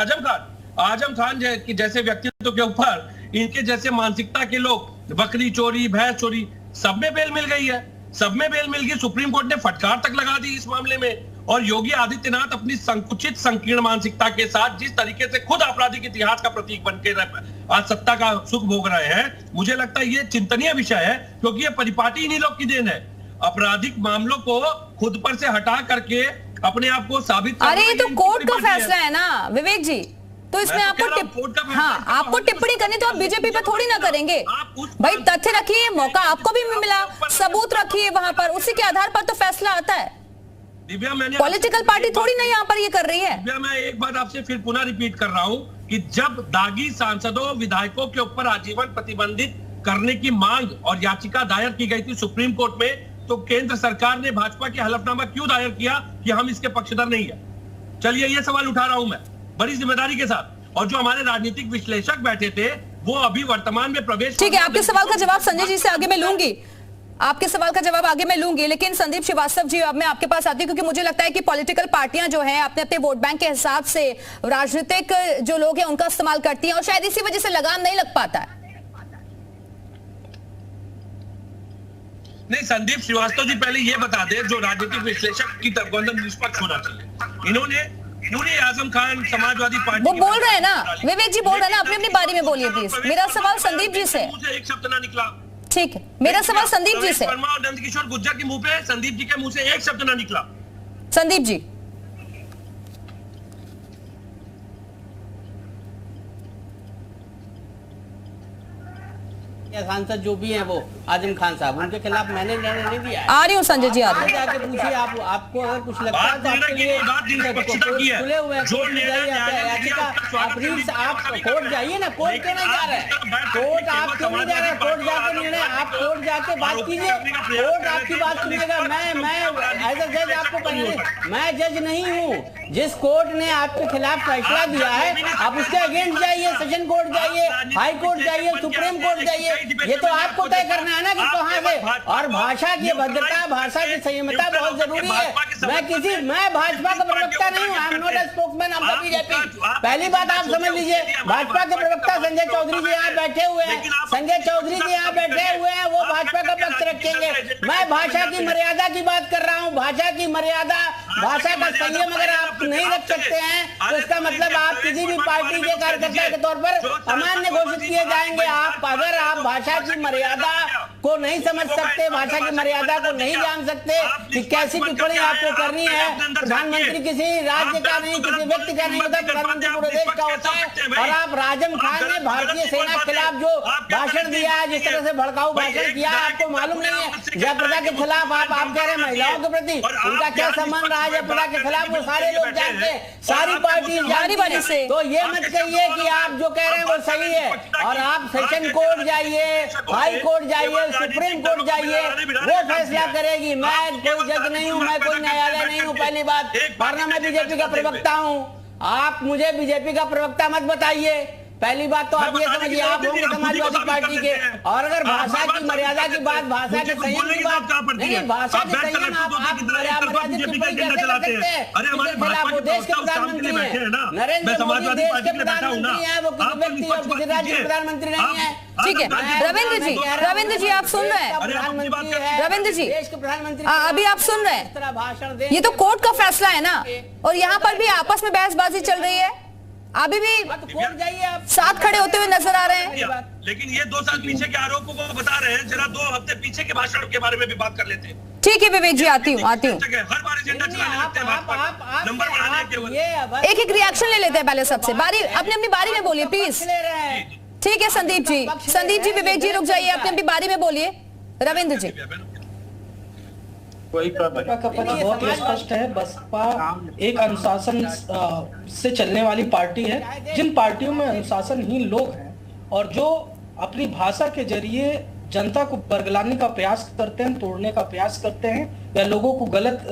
Speaker 6: आजम खान जैसे व्यक्तित्व के ऊपर इनके जैसे मानसिकता के लोग, बकरी चोरी, भैंस चोरी, सब में बेल मिल गई है, सब में बेल मिल गई। सुप्रीम कोर्ट ने फटकार तक लगा दी इस मामले में, और योगी आदित्यनाथ अपनी संकुचित संकीर्ण मानसिकता के साथ जिस तरीके से खुद आपराधिक इतिहास का प्रतीक बनके आज सत्ता का सुख भोग रहे हैं, मुझे लगता है ये चिंतनीय विषय है, क्योंकि ये परिपाटी इन्हीं लोग की देन है। आपराधिक मामलों को खुद पर से हटा करके अपने आप को साबित
Speaker 1: अरे ये तो कोर्ट का फैसला है ना विवेक जी, तो इसमें आपको हाँ आपको टिप्पणी करनी तो आप बीजेपी पे थोड़ी ना करेंगे भाई। तथ्य रखिए, मौका आपको भी मिला, सबूत रखिए वहां पर, उसी के आधार पर तो फैसला आता है।
Speaker 6: दिव्या, मैंने
Speaker 1: पॉलिटिकल पार्टी थोड़ी ना यहाँ पर ये कर रही है।
Speaker 6: दिव्या, मैं एक बात आपसे फिर पुनः रिपीट कर रहा हूँ कि जब दागी सांसदों विधायकों के ऊपर आजीवन प्रतिबंधित करने की मांग और याचिका दायर की गई थी सुप्रीम कोर्ट में, तो केंद्र सरकार ने भाजपा के हलफनामा क्यों दायर किया कि हम इसके पक्षधर नहीं है? चलिए ये सवाल उठा रहा हूं मैं बड़ी जिम्मेदारी के साथ। और जो हमारे राजनीतिक विश्लेषक बैठे थे वो अभी वर्तमान में प्रवेश,
Speaker 1: ठीक है, आपके सवाल का जवाब संजय जी से आगे मैं लूंगी, आपके सवाल का जवाब आगे मैं लूंगी, लेकिन संदीप श्रीवास्तव जी अब मैं आपके पास आती हूँ, क्योंकि मुझे लगता है कि पॉलिटिकल पार्टियां जो हैं अपने अपने वोट बैंक के हिसाब से राजनीतिक जो लोग हैं उनका इस्तेमाल करती हैं और शायद इसी वजह से लगाम नहीं लग पाता है।
Speaker 6: नहीं, संदीप श्रीवास्तव जी पहले ये बता दे, जो राजनीतिक विश्लेषक की तरफ निष्पक्ष होना चाहिए, इन्होंने पूरे आजम खान समाजवादी पार्टी
Speaker 1: वो बोल रहे हैं ना, विवेक जी बोल रहे हैं ना, अपनी अपनी बारी में बोलिए प्लीज। मेरा सवाल संदीप जी से,
Speaker 6: मुझे एक शब्द ना निकला।
Speaker 1: ठीक है, मेरा सवाल संदीप जी से।
Speaker 6: वर्मा और नंदकिशोर गुर्जर के मुंह पे संदीप जी के मुंह से एक शब्द ना निकला।
Speaker 1: संदीप जी
Speaker 8: सांसद जो भी हैं वो आजम खान साहब, उनके खिलाफ मैंने निर्णय नहीं दिया है।
Speaker 1: आ रही हूँ संजय जी, आ रही हूँ।
Speaker 8: जाके पूछिए, आपको अगर कुछ लगता है तो आपके लिए खुले हुए हैं, कोर्ट में जाइए, आप कोर्ट जाइए ना, कोर्ट क्यों नहीं जा रहे हैं? कोर्ट आप क्यों नहीं जा रहे हैं? कोर्ट जाके निर्णय, आप कोर्ट जाके बात कीजिए, कोर्ट आपकी बात सुनेगा। मैं एज अ जज आपको कहने, मैं जज नहीं हूँ। जिस कोर्ट ने आपके खिलाफ फैसला दिया है आप उसके अगेंस्ट जाइए, सेशन कोर्ट जाइए, हाई कोर्ट जाइए, सुप्रीम कोर्ट जाइए, ये तो आपको तय करना है ना कि कहां से। और भाषा की भद्रता, भाषा की संयमता बहुत जरूरी है। मैं भाजपा का प्रवक्ता नहीं हूं, I am not a spokesman of the BJP. पहली बात आप समझ लीजिए, भाजपा के प्रवक्ता संजय चौधरी जी यहाँ बैठे हुए हैं, संजय चौधरी जी यहाँ बैठे हुए हैं, वो भाजपा का पक्ष रखेंगे। मैं भाषा की मर्यादा की बात कर रहा हूँ, भाषा की मर्यादा, भाषा का संयम अगर आप नहीं रख सकते हैं तो इसका मतलब आप किसी भी पार्टी के कार्यकर्ता के तौर पर अमान्य घोषित किए जाएंगे। अगर आप भाषा की मर्यादा को नहीं समझ सकते, भाषा की मर्यादा को नहीं जान सकते कि कैसी टिप्पणी आपको करनी है। प्रधानमंत्री किसी राज्य का नहीं, किसी व्यक्ति का नहीं होता, प्रधानमंत्री पूरे देश का होता है। और आप आजम खान ने भारतीय सेना के खिलाफ जो भाषण दिया है, जिस तरह से भड़काऊ भाषण किया, आपको मालूम नहीं है। जयप्रदा के खिलाफ आप कह रहे हैं महिलाओं के प्रति उनका क्या सम्मान रहा है, जयप्रदा के खिलाफ वो सारे लोग जानते हैं, सारी पार्टी जानती है। तो ये मत कहिए कि आप जो कह रहे हैं वो सही है। और आप सेशन कोर्ट जाइए, हाई कोर्ट जाइए, सुप्रीम कोर्ट जाइए, वो फैसला करेगी। मैं कोई जज नहीं हूं, मैं कोई न्यायालय नहीं हूं। पहली बात, वरना मैं बीजेपी का प्रवक्ता हूं। आप मुझे बीजेपी का प्रवक्ता मत बताइए। पहली बात तो आप ये समझिए, आप होंगे समाजवादी पार्टी के। और अगर भाषा की मर्यादा की बात, भाषा के संयम की बात, नहीं भाषा के संयम, आप मर्यादित टिप्पणी कैसे कर सकते हैं? इसके खिलाफ वो देश के प्रधानमंत्री हैं, नरेंद्र मोदी देश के प्रधानमंत्री हैं, वो किसी व्यक्ति और किसी राज्य के प्रधानमंत्री नहीं है।
Speaker 1: ठीक है रविंद्र जी आप सुन रहे हैं,
Speaker 8: प्रधानमंत्री है,
Speaker 1: रविंद्र जी
Speaker 8: देश के प्रधानमंत्री
Speaker 1: अभी आप सुन रहे हैं,
Speaker 8: भाषण दे,
Speaker 1: ये तो कोर्ट का फैसला है ना, और यहाँ पर भी आपस में बहसबाजी चल रही है। अभी भी
Speaker 8: कोर्ट जाइए, आप
Speaker 1: साथ खड़े होते हुए नजर आ रहे हैं।
Speaker 6: लेकिन ये 2 साल पीछे के आरोपों को बता रहे हैं, जरा 2 हफ्ते पीछे के भाषण के बारे में भी बात कर लेते हैं।
Speaker 1: ठीक है विवेक जी, आती हूँ।
Speaker 6: हर बार एजेंडा चलाने लगते हैं भाजपा, नंबर बढ़ाने केवल।
Speaker 1: एक एक रिएक्शन ले लेते हैं पहले सबसे, बारी अपनी अपनी बारी में बोलिए प्लीज। ठीक है संदीप जी, विवेक जी रुक जाइए, अपनी अपनी बारी में बोलिए। रविंद्र जी
Speaker 9: बसपा का पक्ष बहुत ही स्पष्ट है। बसपा एक अनुशासन से चलने वाली पार्टी है। जिन पार्टियों में अनुशासनहीन लोग हैं और जो अपनी भाषा के जरिए जनता को बरगलाने का प्रयास करते हैं, तोड़ने का प्रयास करते हैं, या लोगों को गलत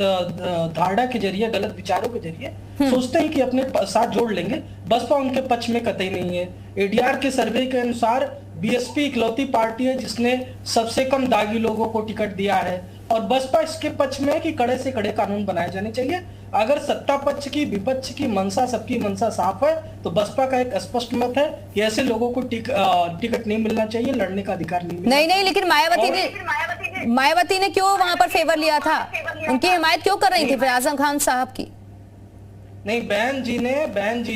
Speaker 9: धारणा के जरिए, गलत विचारों के जरिए सोचते हैं कि अपने साथ जोड़ लेंगे, बसपा उनके पक्ष में कतई नहीं है। एडीआर के सर्वे के अनुसार बीएसपी इकलौती पार्टी है जिसने सबसे कम दागी लोगों को टिकट दिया है, और बसपा इसके पक्ष में है कि कड़े से कड़े कानून बनाए जाने चाहिए। अगर सत्ता पक्ष की, विपक्ष की मंशा, सबकी मंशा साफ है, तो बसपा का एक स्पष्ट मत है कि ऐसे लोगों को टिकट नहीं मिलना चाहिए, लड़ने का अधिकार नहीं मिलना।
Speaker 1: नहीं, लेकिन मायावती ने क्यों वहां पर फेवर लिया था? उनकी हिमायत क्यों कर रही थी फिर आजम खान साहब की?
Speaker 9: नहीं, बहन जी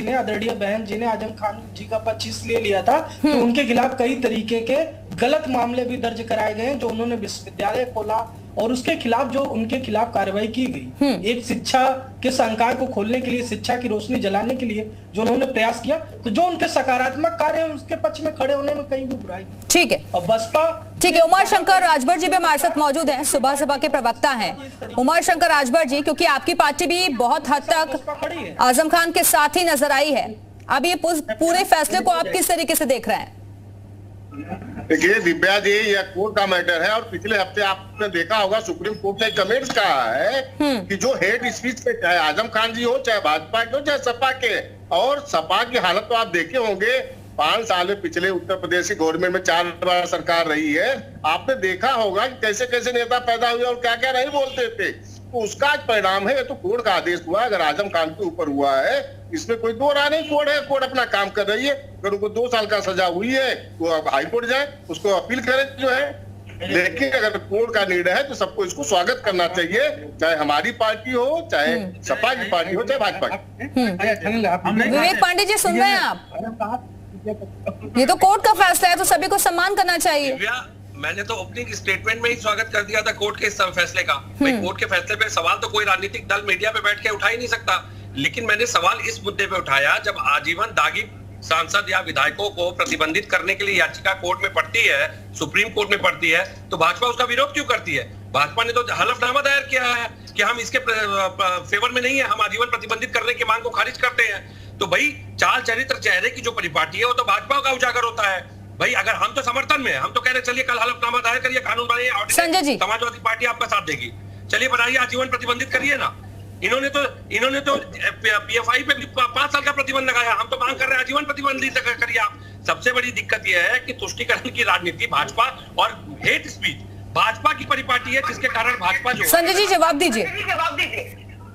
Speaker 9: ने आदरणीय बहन जी ने आजम खान जी का पक्ष इसलिए लिया था कि उनके खिलाफ कई तरीके के गलत मामले भी दर्ज कराए गए, जो उन्होंने विश्वविद्यालय खोला और उसके खिलाफ जो उनके खिलाफ कार्रवाई की गई, एक शिक्षा के संकाय को खोलने के लिए, शिक्षा की रोशनी जलाने के लिए जो उन्होंने प्रयास किया, तो जो उनके सकारात्मक कार्य हैं उसके पक्ष में खड़े होने में कहीं भी बुराई नहीं।
Speaker 1: ठीक है,
Speaker 9: और बसपा
Speaker 1: ठीक है। उमा शंकर राजभर जी भी हमारे साथ मौजूद हैं, सुबह सभा के प्रवक्ता हैं उमा शंकर राजभर जी, क्योंकि आपकी पार्टी भी बहुत हद तक आजम खान के साथ ही नजर आई है। अब ये पूरे फैसले को आप किस तरीके से देख रहे हैं?
Speaker 10: देखिए दिव्या जी, यह कोर्ट का मैटर है और पिछले हफ्ते आपने देखा होगा सुप्रीम कोर्ट ने कमेंट्स कहा है कि जो हेट स्पीच पे चाहे आजम खान जी हो, चाहे भाजपा के हो, चाहे सपा के, और सपा की हालत तो आप देखे होंगे, 5 साल में पिछले उत्तर प्रदेश की गवर्नमेंट में 4 बार सरकार रही है। आपने देखा होगा कि कैसे कैसे नेता पैदा हुए और क्या क्या नहीं बोलते थे, तो उसका आज परिणाम है। तो कोर्ट का आदेश हुआ, अगर आजम खान के ऊपर हुआ है, इसमें कोई दो राय नहीं। कोर्ट अपना काम कर रही है। अगर उनको 2 साल का सजा हुई है वो अब हाई कोर्ट जाए, उसको अपील करे जो है। लेकिन अगर कोर्ट का निर्णय है तो सबको इसको स्वागत करना चाहिए, चाहे हमारी पार्टी हो, चाहे सपा की पार्टी हो, चाहे भाजपा की।
Speaker 1: विवेक पांडे जी, सुन रहे हैं आप? ये तो कोर्ट का फैसला है, तो सभी को सम्मान करना चाहिए।
Speaker 6: मैंने तो ओपनिंग स्टेटमेंट में ही स्वागत कर दिया था कोर्ट के इस फैसले का। भाई कोर्ट के फैसले पे सवाल तो कोई राजनीतिक दल मीडिया पे बैठ के उठा ही नहीं सकता, लेकिन मैंने सवाल इस मुद्दे पे उठाया, जब आजीवन दागी सांसद या विधायकों को प्रतिबंधित करने के लिए याचिका कोर्ट में पड़ती है, सुप्रीम कोर्ट में पड़ती है, तो भाजपा उसका विरोध क्यों करती है? भाजपा ने तो हलफनामा दायर किया है कि हम इसके फेवर में नहीं है, हम आजीवन प्रतिबंधित करने की मांग को खारिज करते हैं। तो भाई चाल चरित्र चेहरे की जो परिपाटी है वो तो भाजपा का उजागर होता है। भाई अगर हम तो समर्थन में, हम तो कह रहे चलिए कल हलफनामा दायर करिए, कानून बनाइए, समाजवादी पार्टी आपका साथ देगी, चलिए बनाइए, आजीवन प्रतिबंधित करिए ना। इन्होंने तो पीएफआई पे भी 5 साल का प्रतिबंध लगाया, हम तो मांग कर रहे हैं आजीवन प्रतिबंधित करिए आप। सबसे बड़ी दिक्कत यह है कि तुष्टीकरण की राजनीति भाजपा और हेट स्पीच भाजपा की परिपाटी है, जिसके कारण भाजपा जो
Speaker 1: संजय जी जवाब दीजिए।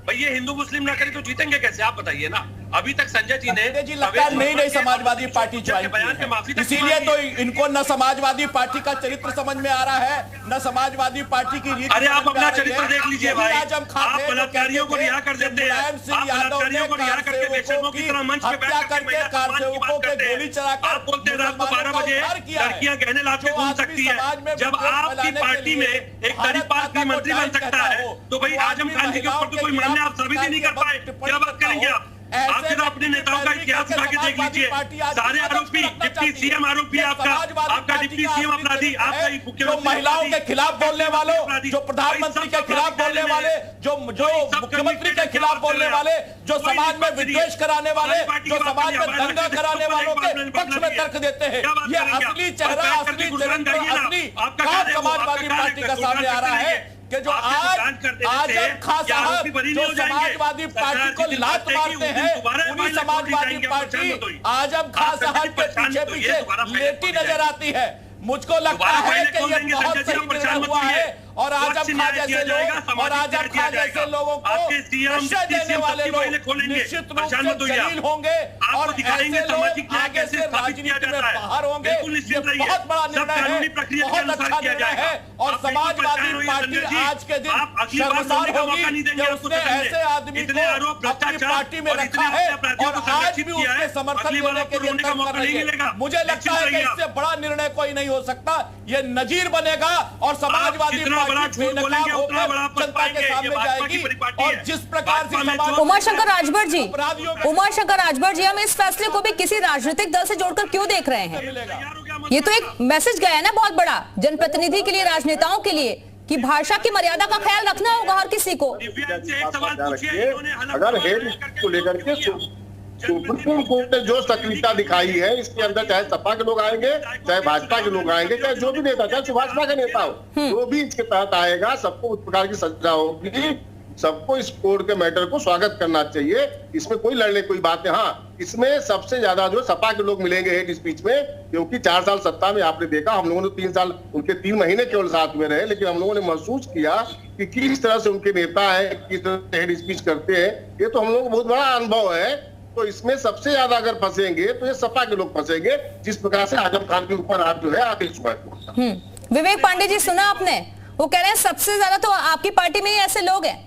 Speaker 6: भाई ये हिंदू मुस्लिम ना करे तो जीतेंगे कैसे, आप बताइए ना। अभी तक संजय जी ने
Speaker 7: लगता है नई समाजवादी पार्टी ज्वाइन की है, इसीलिए तो इनको न समाजवादी पार्टी का चरित्र समझ में आ रहा है, न समाजवादी पार्टी की रीति।
Speaker 6: अरे आप अपना चरित्र देख लीजिए भाई, आप बलात्कारियों को रिहा कर देते हैं, आप बलात्कारियों को रिहा करके बेशर्मों की तरह मंच पे बैठ करके कारसेवकों पे गोली चलाकर, आप बोलते हैं रात को 12 बजे लड़कियां गहने लाद के घूम सकती है। जब आपकी पार्टी में एक गरीब मंत्री बन सकता है, तो भाई आजम खान जी के ऊपर तो कोई मामले आप साबित ही नहीं कर पाए, क्या बात करेंगे आप? आप सिर्फ अपने नेताओं का इतिहास उठा के देख लीजिए, सारे आरोपी, डिप्टी सीएम आरोपी आपका डिप्टी सीएम अपराधी, आपका मुख्यमंत्री,
Speaker 7: महिलाओं के खिलाफ बोलने वालों, जो प्रधानमंत्री के खिलाफ बोलने वाले, जो मुख्यमंत्री के खिलाफ बोलने वाले, जो समाज में विद्वेष कराने वाले, जो समाज में दंगा कराने वालों के पक्ष में तर्क देते हैं, ये असली चेहरा, असली चरित्र, असली काम समाजवादी पार्टी का सामने आ रहा है कि जो आज आजम खान साहब जो समाजवादी पार्टी को लात मारते हैं, उन्हीं समाजवादी पार्टी आजम खान साहब के पीछे पीछे लेटी नजर आती है। मुझको लगता है कि ये बहुत सही निर्णय हुआ है और आजम खान जैसे लोग और आजम खान जैसे लोगों को नशा देने वाले लोग निश्चित रूप से जलील होंगे और ऐसे लोग आगे से राजनीति में बाहर होंगे। ये बहुत बड़ा निर्णय है, बहुत अच्छा निर्णय है और समाजवादी पार्टी आज के दिन शर्मसार होगी कि उसने ऐसे आदमी को अपनी पार्टी में रखा है और आज भी उसके समर्थन लेने के लिए तर्क कर रही है। मुझे लगता है कि इससे बड़ा निर्णय कोई नहीं हो सकता, ये नजीर बनेगा और समाजवादी जनता के सामने जाएगी। और जिस प्रकार से
Speaker 1: उमा शंकर राजभर जी हम इस फैसले को भी किसी राजनीतिक दल से जोड़कर क्यों देख रहे हैं? ये तो एक मैसेज गया है ना बहुत बड़ा जनप्रतिनिधि के लिए, राजनेताओं के लिए, कि भाषा की मर्यादा का ख्याल रखना होगा हर किसी को।
Speaker 10: अगर हेट को लेकर के सुप्रीम कोर्ट ने जो सक्रियता दिखाई है, इसके अंदर चाहे सपा के लोग आएंगे, चाहे भाजपा के लोग आएंगे, चाहे जो भी नेता, चाहे सुभाषपा का नेता हो, जो भी इसके तहत आएगा, सबको उस प्रकार की सजा होगी। सबको इस कोर्ट के मैटर को स्वागत करना चाहिए, इसमें कोई लड़ने कोई बात है। हाँ, इसमें सबसे ज्यादा जो सपा के लोग मिलेंगे हेट स्पीच में, क्योंकि 4 साल सत्ता में आपने देखा, हम लोगों ने 3 साल, उनके 3 महीने केवल साथ में रहे, लेकिन हम लोगों ने महसूस किया कि किस तरह से उनके नेता है, किस तरह से हेट स्पीच करते हैं। ये तो हम लोगों को बहुत बड़ा अनुभव है। तो इसमें सबसे ज्यादा अगर फंसेंगे तो ये सपा के लोग फंसेंगे, जिस प्रकार से आजम खान के ऊपर आज जो है आदेश हुआ है।
Speaker 1: विवेक पांडे जी, सुना आपने वो कह रहे हैं सबसे ज्यादा तो आपकी पार्टी में ही ऐसे लोग हैं।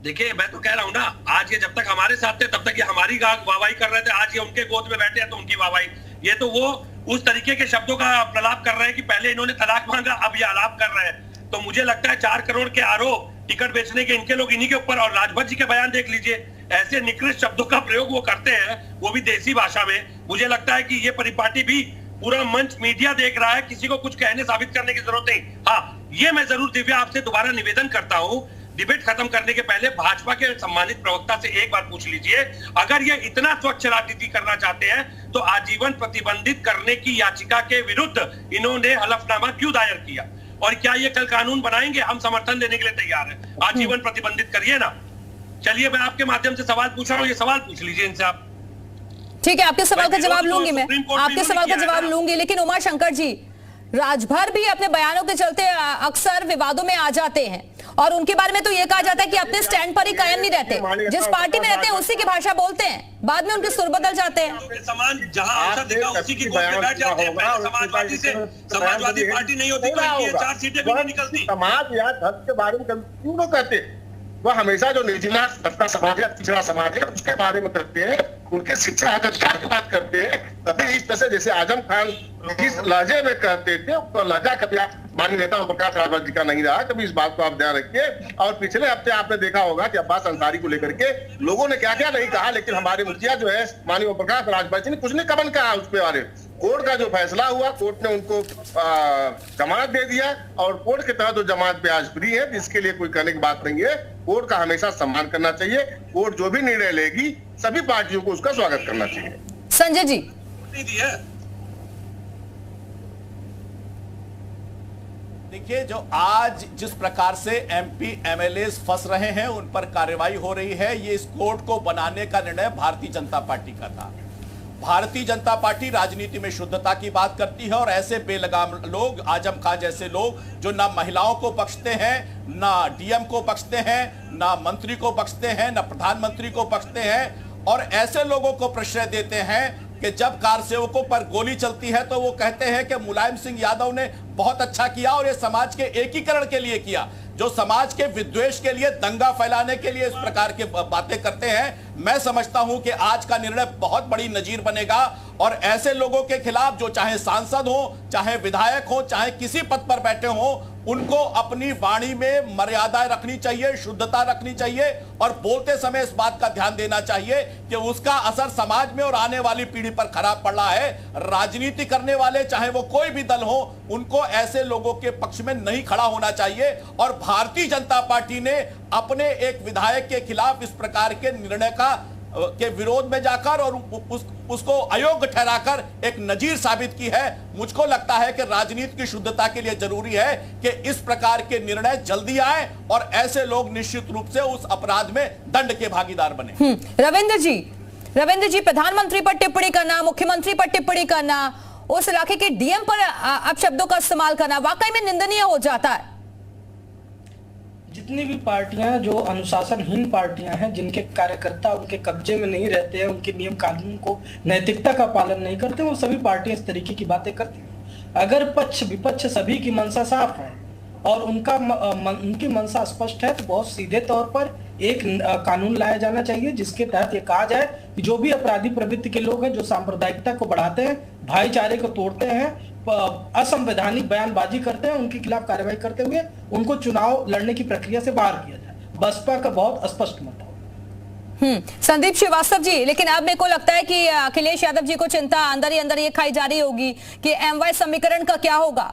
Speaker 6: देखिए मैं तो कह रहा हूँ ना, आज ये जब तक हमारे साथ थे तब तक ये हमारी वाहवाही कर रहे थे, आज ये उनके गोद में बैठे हैं तो उनकी वाहवाही। ये तो वो उस तरीके के शब्दों का प्रलाप कर रहे हैं कि पहले इन्होंने तलाक मांगा, अब ये आलाप कर रहे हैं। तो मुझे लगता है 4 करोड़ के आरोप टिकट बेचने के इनके लोग इन्हीं के ऊपर, और राजभर जी के बयान देख लीजिए, ऐसे निकृष्ट शब्दों का प्रयोग वो करते हैं, वो भी देसी भाषा में। मुझे लगता है कि ये परिपाटी भी पूरा मंच मीडिया देख रहा है, किसी को कुछ कहने साबित करने की जरूरत नहीं। हाँ, ये मैं जरूर दिव्या आपसे दोबारा निवेदन करता हूं, डिबेट खत्म करने के पहले भाजपा के सम्मानित प्रवक्ता से एक बार पूछ लीजिए, अगर ये इतना स्वच्छ राजनीति करना चाहते हैं तो आजीवन प्रतिबंधित करने की याचिका के विरुद्ध इन्होंने हलफनामा क्यों दायर किया, और क्या ये कल कानून बनाएंगे? हम समर्थन देने के लिए तैयार हैं, आजीवन प्रतिबंधित करिए ना। चलिए मैं आपके माध्यम से सवाल पूछ रहा हूँ, ये सवाल पूछ लीजिए इनसे आप।
Speaker 1: ठीक है, आपके सवाल का जवाब लूंगी मैं, आपके सवाल का जवाब लूंगी, लेकिन उमा शंकर जी, राजभर भी अपने बयानों के चलते अक्सर विवादों में आ जाते हैं, और उनके बारे में तो ये कहा जाता है कि अपने स्टैंड पर ही कायम नहीं रहते, जिस पार्टी में रहते हैं उसी की भाषा बोलते हैं, बाद में उनके सुर बदल जाते हैं।
Speaker 6: समान जहां अवसर दिखा उसी की गोद में बैठ जाते हैं। पहले समाजवादी से समाजवादी पार्टी नहीं होती तो ये 4 सीटें भी नहीं निकलती।
Speaker 10: समाज या धर्म के बारे में क्यों लोग कहते? वह हमेशा जो निचला सत्ता समाज है, पिछड़ा समाज है, उसके बारे में करते हैं, उनके शिक्षा अधिकार की बात करते हैं। तभी इस तरह से जैसे आजम खान जिस लहजे में कहते थे, तो लहजा कभी आप माननीय नेता ओम प्रकाश रावत जी का नहीं रहा, कभी इस बात को आप ध्यान रखिए। और पिछले हफ्ते आपने देखा होगा कि अब्बास अंसारी को लेकर के लोगों ने क्या क्या नहीं कहा, लेकिन हमारे मुखिया जो है माननीय ओम प्रकाश रावत जी ने कुछ नहीं कमन कहा उसके बारे में। कोर्ट का जो फैसला हुआ, कोर्ट ने उनको जमानत दे दिया, और कोर्ट के तहत जो जमानत पे आज फ्री है, इसके लिए कोई कहने की बात नहीं है। कोर्ट का हमेशा सम्मान करना चाहिए, कोर्ट जो भी निर्णय लेगी सभी पार्टियों को उसका स्वागत करना चाहिए।
Speaker 1: संजय जी,
Speaker 7: देखिए, जो आज जिस प्रकार से एमपी एमएलए फंस रहे हैं, उन पर कार्रवाई हो रही है, ये इस कोर्ट को बनाने का निर्णय भारतीय जनता पार्टी का था। भारतीय जनता पार्टी राजनीति में शुद्धता की बात करती है, और ऐसे बेलगाम लोग, आजम खान जैसे लोग, जो ना महिलाओं को बख्शते हैं, ना डीएम को बख्शते हैं, ना मंत्री को बख्शते हैं, ना प्रधानमंत्री को बख्शते हैं, और ऐसे लोगों को प्रश्रय देते हैं कि जब कार सेवकों पर गोली चलती है तो वो कहते हैं कि मुलायम सिंह यादव ने बहुत अच्छा किया और ये समाज के एकीकरण के लिए किया। जो समाज के विद्वेष के लिए, दंगा फैलाने के लिए इस प्रकार की बातें करते हैं। मैं समझता हूं कि आज का निर्णय बहुत बड़ी नजीर बनेगा, और ऐसे लोगों के खिलाफ, जो चाहे सांसद हो, चाहे विधायक हो, चाहे किसी पद पर बैठे हो, उनको अपनी वाणी में मर्यादा रखनी चाहिए, शुद्धता रखनी चाहिए, और बोलते समय इस बात का ध्यान देना चाहिए कि उसका असर समाज में और आने वाली पीढ़ी पर खराब पड़ रहा है। राजनीति करने वाले, चाहे वो कोई भी दल हो, उनको ऐसे लोगों के पक्ष में नहीं खड़ा होना चाहिए। और भारतीय जनता पार्टी ने अपने एक विधायक के खिलाफ इस प्रकार के निर्णय के विरोध में जाकर और उसको अयोग्य ठहराकर एक नजीर साबित की है। मुझको लगता है कि राजनीति की शुद्धता के लिए जरूरी है कि इस प्रकार के निर्णय जल्दी आए, और ऐसे लोग निश्चित रूप से उस अपराध में दंड के भागीदार बने।
Speaker 1: रविंद्र जी, प्रधानमंत्री पर टिप्पणी करना, मुख्यमंत्री पर टिप्पणी करना, उस इलाके के डीएम पर अपशब्दों का इस्तेमाल करना वाकई में निंदनीय हो जाता है।
Speaker 9: जितनी भी पार्टियां जो अनुशासनहीन पार्टियां हैं, जिनके कार्यकर्ता उनके कब्जे में नहीं रहते हैं, उनके नियम कानून को, नैतिकता का पालन नहीं करते, वो सभी पार्टियां इस तरीके की बातें करती हैं। अगर पक्ष विपक्ष सभी की मंशा साफ है और उनकी मंशा स्पष्ट है, तो बहुत सीधे तौर पर एक कानून लाया जाना चाहिए, जिसके तहत ये कहा जाए कि जो भी अपराधी प्रवृत्ति के लोग हैं, जो सांप्रदायिकता को बढ़ाते हैं, भाईचारे को तोड़ते हैं, असंवैधानिक बयानबाजी करते हैं, उनके खिलाफ कार्रवाई करते हुए उनको चुनाव लड़ने की प्रक्रिया से बाहर किया जाए। बसपा का बहुत स्पष्ट मत है।
Speaker 1: संदीप श्रीवास्तव जी, लेकिन अब मेरे को लगता है कि अखिलेश यादव जी को चिंता अंदर ही अंदर ये खाई जा रही होगी कि एमवाई समीकरण का क्या होगा।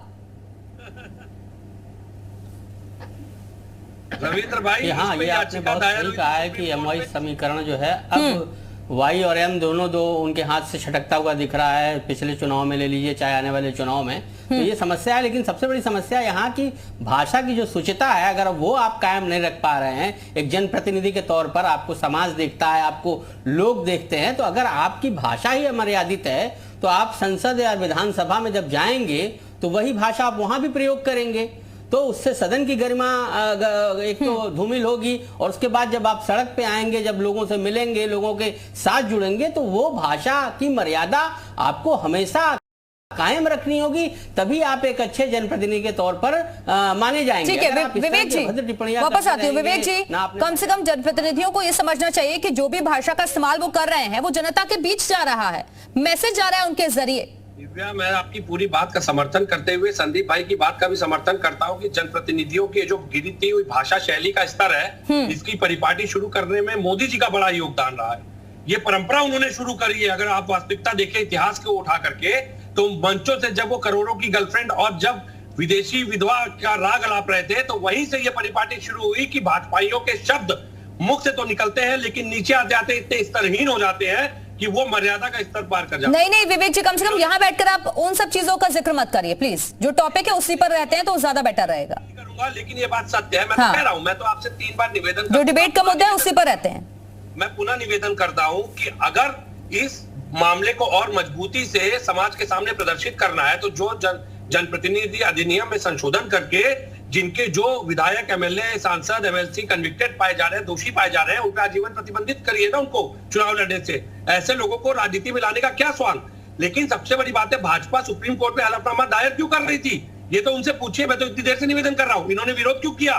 Speaker 6: रविंद्र भाई,
Speaker 8: हाँ, ये आपने बहुत सही कहा है कि एमवाई समीकरण जो है, अब वाई और एम दोनों दो उनके हाथ से छटकता हुआ दिख रहा है। पिछले चुनाव में ले लीजिए, चाहे आने वाले चुनाव में, तो ये समस्या है। लेकिन सबसे बड़ी समस्या यहाँ की भाषा की जो शुचिता है, अगर वो आप कायम नहीं रख पा रहे हैं, एक जनप्रतिनिधि के तौर पर आपको समाज देखता है, आपको लोग देखते हैं, तो अगर आपकी भाषा ही अमर्यादित है, तो आप संसद या विधानसभा में जब जाएंगे तो वही भाषा आप वहां भी प्रयोग करेंगे, तो उससे सदन की गरिमा एक तो धूमिल होगी, और उसके बाद जब आप सड़क पे आएंगे, जब लोगों से मिलेंगे, लोगों के साथ जुड़ेंगे, तो वो भाषा की मर्यादा आपको हमेशा कायम रखनी होगी, तभी आप एक अच्छे जनप्रतिनिधि के तौर पर माने जाएंगे।
Speaker 1: ठीक है विवेक जी, वापस आती हूँ। विवेक जी, कम से कम जनप्रतिनिधियों को यह समझना चाहिए कि जो भी भाषा का इस्तेमाल वो कर रहे हैं वो जनता के बीच जा रहा है, मैसेज जा रहा है उनके जरिए।
Speaker 6: दिव्या, मैं आपकी पूरी बात का समर्थन करते हुए संदीप भाई की बात का भी समर्थन करता हूं कि जनप्रतिनिधियों की जो गिरती हुई भाषा शैली का स्तर है, इसकी परिपाटी शुरू करने में मोदी जी का बड़ा योगदान रहा है। ये परंपरा उन्होंने शुरू करी है। अगर आप वास्तविकता देखें इतिहास को उठा करके, तो मंचों से जब वो करोड़ों की गर्लफ्रेंड और जब विदेशी विधवा का राग अलाप रहे थे, तो वहीं से ये परिपाटी शुरू हुई कि भाजपाइयों के शब्द मुख से तो निकलते हैं लेकिन नीचे आते आते इतने स्तरहीन हो जाते हैं कि वो मर्यादा का स्तर पार कर जाते हैं।
Speaker 1: नहीं विवेक जी, कम से कम यहाँ बैठकर आप उन सब चीजों का जिक्र मत करिए प्लीज। जो टॉपिक है उसी पर रहते हैं तो ज्यादा बेटर रहेगा।
Speaker 6: करूंगा, लेकिन ये बात सत्य है। मैं तो कह रहा हूँ, मैं तो आपसे 3 बार निवेदन,
Speaker 1: जो डिबेट का मुद्दा है उसी पर रहते हैं।
Speaker 6: मैं पुनः निवेदन करता हूं कि अगर इस मामले को और मजबूती से समाज के सामने प्रदर्शित करना है, तो जो जनप्रतिनिधि अधिनियम में संशोधन करके जिनके जो विधायक, एमएलए, सांसद, एमएलसी कन्विक्टेड पाए जा रहे हैं, दोषी पाए जा रहे हैं, उनका आजीवन प्रतिबंधित करिए ना उनको चुनाव लड़ने से। ऐसे लोगों को राजनीति में लाने का क्या सवाल। लेकिन सबसे बड़ी बात है, भाजपा सुप्रीम कोर्ट में हलफनामा दायर क्यों कर रही थी, ये तो उनसे पूछिए। मैं तो इतनी देर से निवेदन कर रहा हूं, इन्होंने विरोध क्यों किया?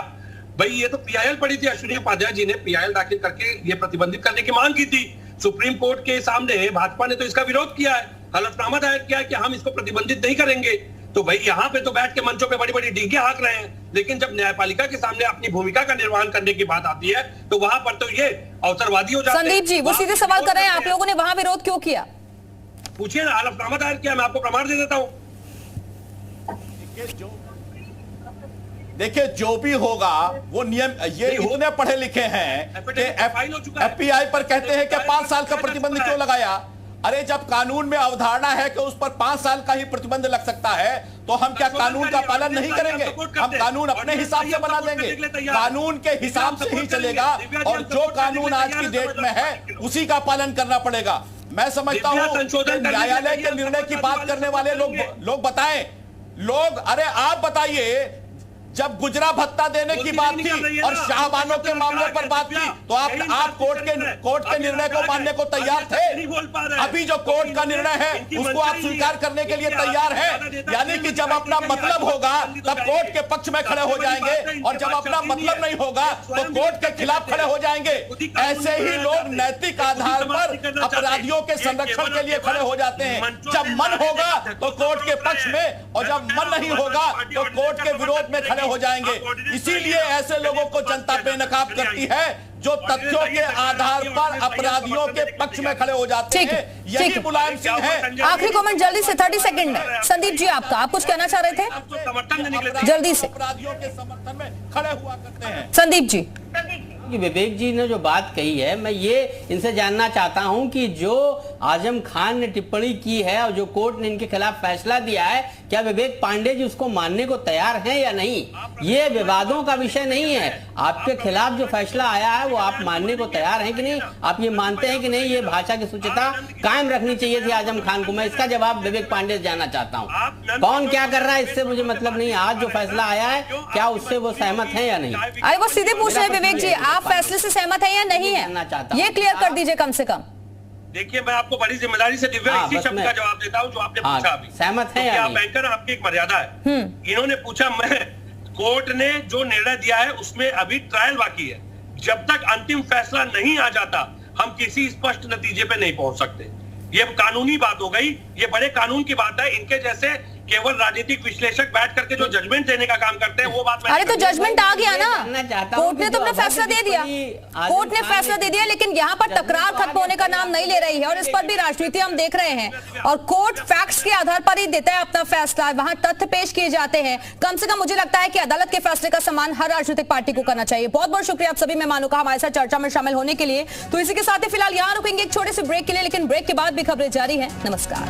Speaker 6: भाई ये तो पीआईएल पड़ी थी, अश्विनी उपाध्याय जी ने पीआईएल दाखिल करके ये प्रतिबंधित करने की मांग की थी सुप्रीम कोर्ट के सामने। भाजपा ने तो इसका विरोध किया है, हलफनामा दायर किया है कि हम इसको प्रतिबंधित नहीं करेंगे। तो भाई यहाँ पे तो बैठ के मंचों पे बड़ी बड़ी डींगे हाँक रहे हैं, लेकिन जब न्यायपालिका के सामने अपनी भूमिका का निर्वहन करने की बात आती है तो वहां पर तो ये अवसरवादी हो जाते हैं।
Speaker 1: संदीप जी, वो सीधे सवाल कर रहे हैं, आप लोगों ने वहां विरोध क्यों किया?
Speaker 6: पूछिए ना, हलफनामा दायर किया, मैं आपको प्रमाण दे देता हूँ।
Speaker 7: देखिए जो भी होगा वो नियम, ये इतने पढ़े लिखे हैं कि एफपीआई पर कहते हैं कि 5 साल का प्रतिबंध क्यों लगाया। अरे जब कानून में अवधारणा है कि उस पर 5 साल का ही प्रतिबंध लग सकता है, तो हम क्या कानून का पालन नहीं करेंगे? हम कानून अपने हिसाब से बना देंगे, कानून के हिसाब से ही चलेगा, और जो कानून आज की डेट में है उसी का पालन करना पड़ेगा। मैं समझता हूं न्यायालय के निर्णय की बात करने वाले लोग बताएं, अरे आप बताइए, जब गुजरा भत्ता देने की बात थी और शाहबानों के मामले पर बात की, तो आप कोर्ट के निर्णय को मानने को तैयार थे। अभी जो कोर्ट का निर्णय है उसको आप स्वीकार करने के लिए तैयार हैं। यानी कि जब अपना मतलब होगा तब कोर्ट के पक्ष में खड़े हो जाएंगे, और जब अपना मतलब नहीं होगा तो कोर्ट के खिलाफ खड़े हो जाएंगे। ऐसे ही लोग नैतिक आधार पर अपराधियों के संरक्षण के लिए खड़े हो जाते हैं। जब मन होगा तो कोर्ट के पक्ष में, और जब मन नहीं होगा तो कोर्ट के विरोध में हो जाएंगे। इसीलिए ऐसे लोगों को जनता बेनकाब करती है जो तथ्यों के आधार पर अपराधियों के पक्ष में खड़े हो जाते हैं। यही मुलायम सिंह है।
Speaker 1: आखिरी कमेंट जल्दी से, 30 सेकंड है। संदीप जी, आपका, आप कुछ कहना चाह रहे थे? जल्दी से।
Speaker 7: अपराधियों के समर्थन में खड़े हुआ करते हैं।
Speaker 1: संदीप जी,
Speaker 8: विवेक जी ने जो बात कही है, मैं ये इनसे जानना चाहता हूं कि जो आजम खान ने टिप्पणी की है और जो कोर्ट ने इनके खिलाफ फैसला दिया है, क्या विवेक पांडे जी उसको मानने को तैयार हैं या नहीं? ये विवादों का विषय नहीं है। आपके खिलाफ जो फैसला आया है वो आप मानने को तैयार हैं कि नहीं? आप ये मानते हैं कि नहीं ये भाषा की शुचिता कायम रखनी चाहिए थी आजम खान को? मैं इसका जवाब विवेक पांडे से जानना चाहता हूँ। कौन क्या कर रहा है इससे मुझे मतलब नहीं। आज जो फैसला आया है क्या उससे वो सहमत है या नहीं?
Speaker 1: अरे वो सीधे पूछ रहे हैं विवेक जी, आप फैसले से सहमत है या नहीं है, ये क्लियर कर दीजिए कम से कम।
Speaker 6: देखिए, मैं आपको बड़ी जिम्मेदारी से दिव्या इसी शब्द का जवाब देता हूं जो आपने पूछा अभी।
Speaker 8: सहमत है या नहीं?
Speaker 6: बैंकर, आपकी एक मर्यादा है। इन्होंने पूछा, मैं कोर्ट ने जो निर्णय दिया है उसमें अभी ट्रायल बाकी है। जब तक अंतिम फैसला नहीं आ जाता हम किसी स्पष्ट नतीजे पे नहीं पहुंच सकते। ये कानूनी बात हो गई, ये बड़े कानून की बात है। इनके जैसे केवल राजनीतिक विश्लेषक बैठ करके जो जजमेंट देने का काम करते हैं वो बात।
Speaker 1: अरे तो जजमेंट आ गया ना, कोर्ट ने तो अपना फैसला दे दिया, कोर्ट ने फैसला दे दिया, लेकिन यहाँ पर तकरार खत्म होने का नाम नहीं ले रही है, और इस पर भी राजनीति हम देख रहे हैं। और कोर्ट फैक्ट्स के आधार पर ही देता है अपना फैसला, वहां तथ्य पेश किए जाते हैं। कम से कम मुझे लगता है कि अदालत के फैसले का सम्मान हर राजनीतिक पार्टी को करना चाहिए। बहुत बहुत शुक्रिया आप सभी मेहमानों का हमारे साथ चर्चा में शामिल होने के लिए। तो इसी के साथ ही फिलहाल यहाँ रुकेंगे एक छोटे से ब्रेक के लिए, लेकिन ब्रेक के बाद भी खबरें जारी है। नमस्कार।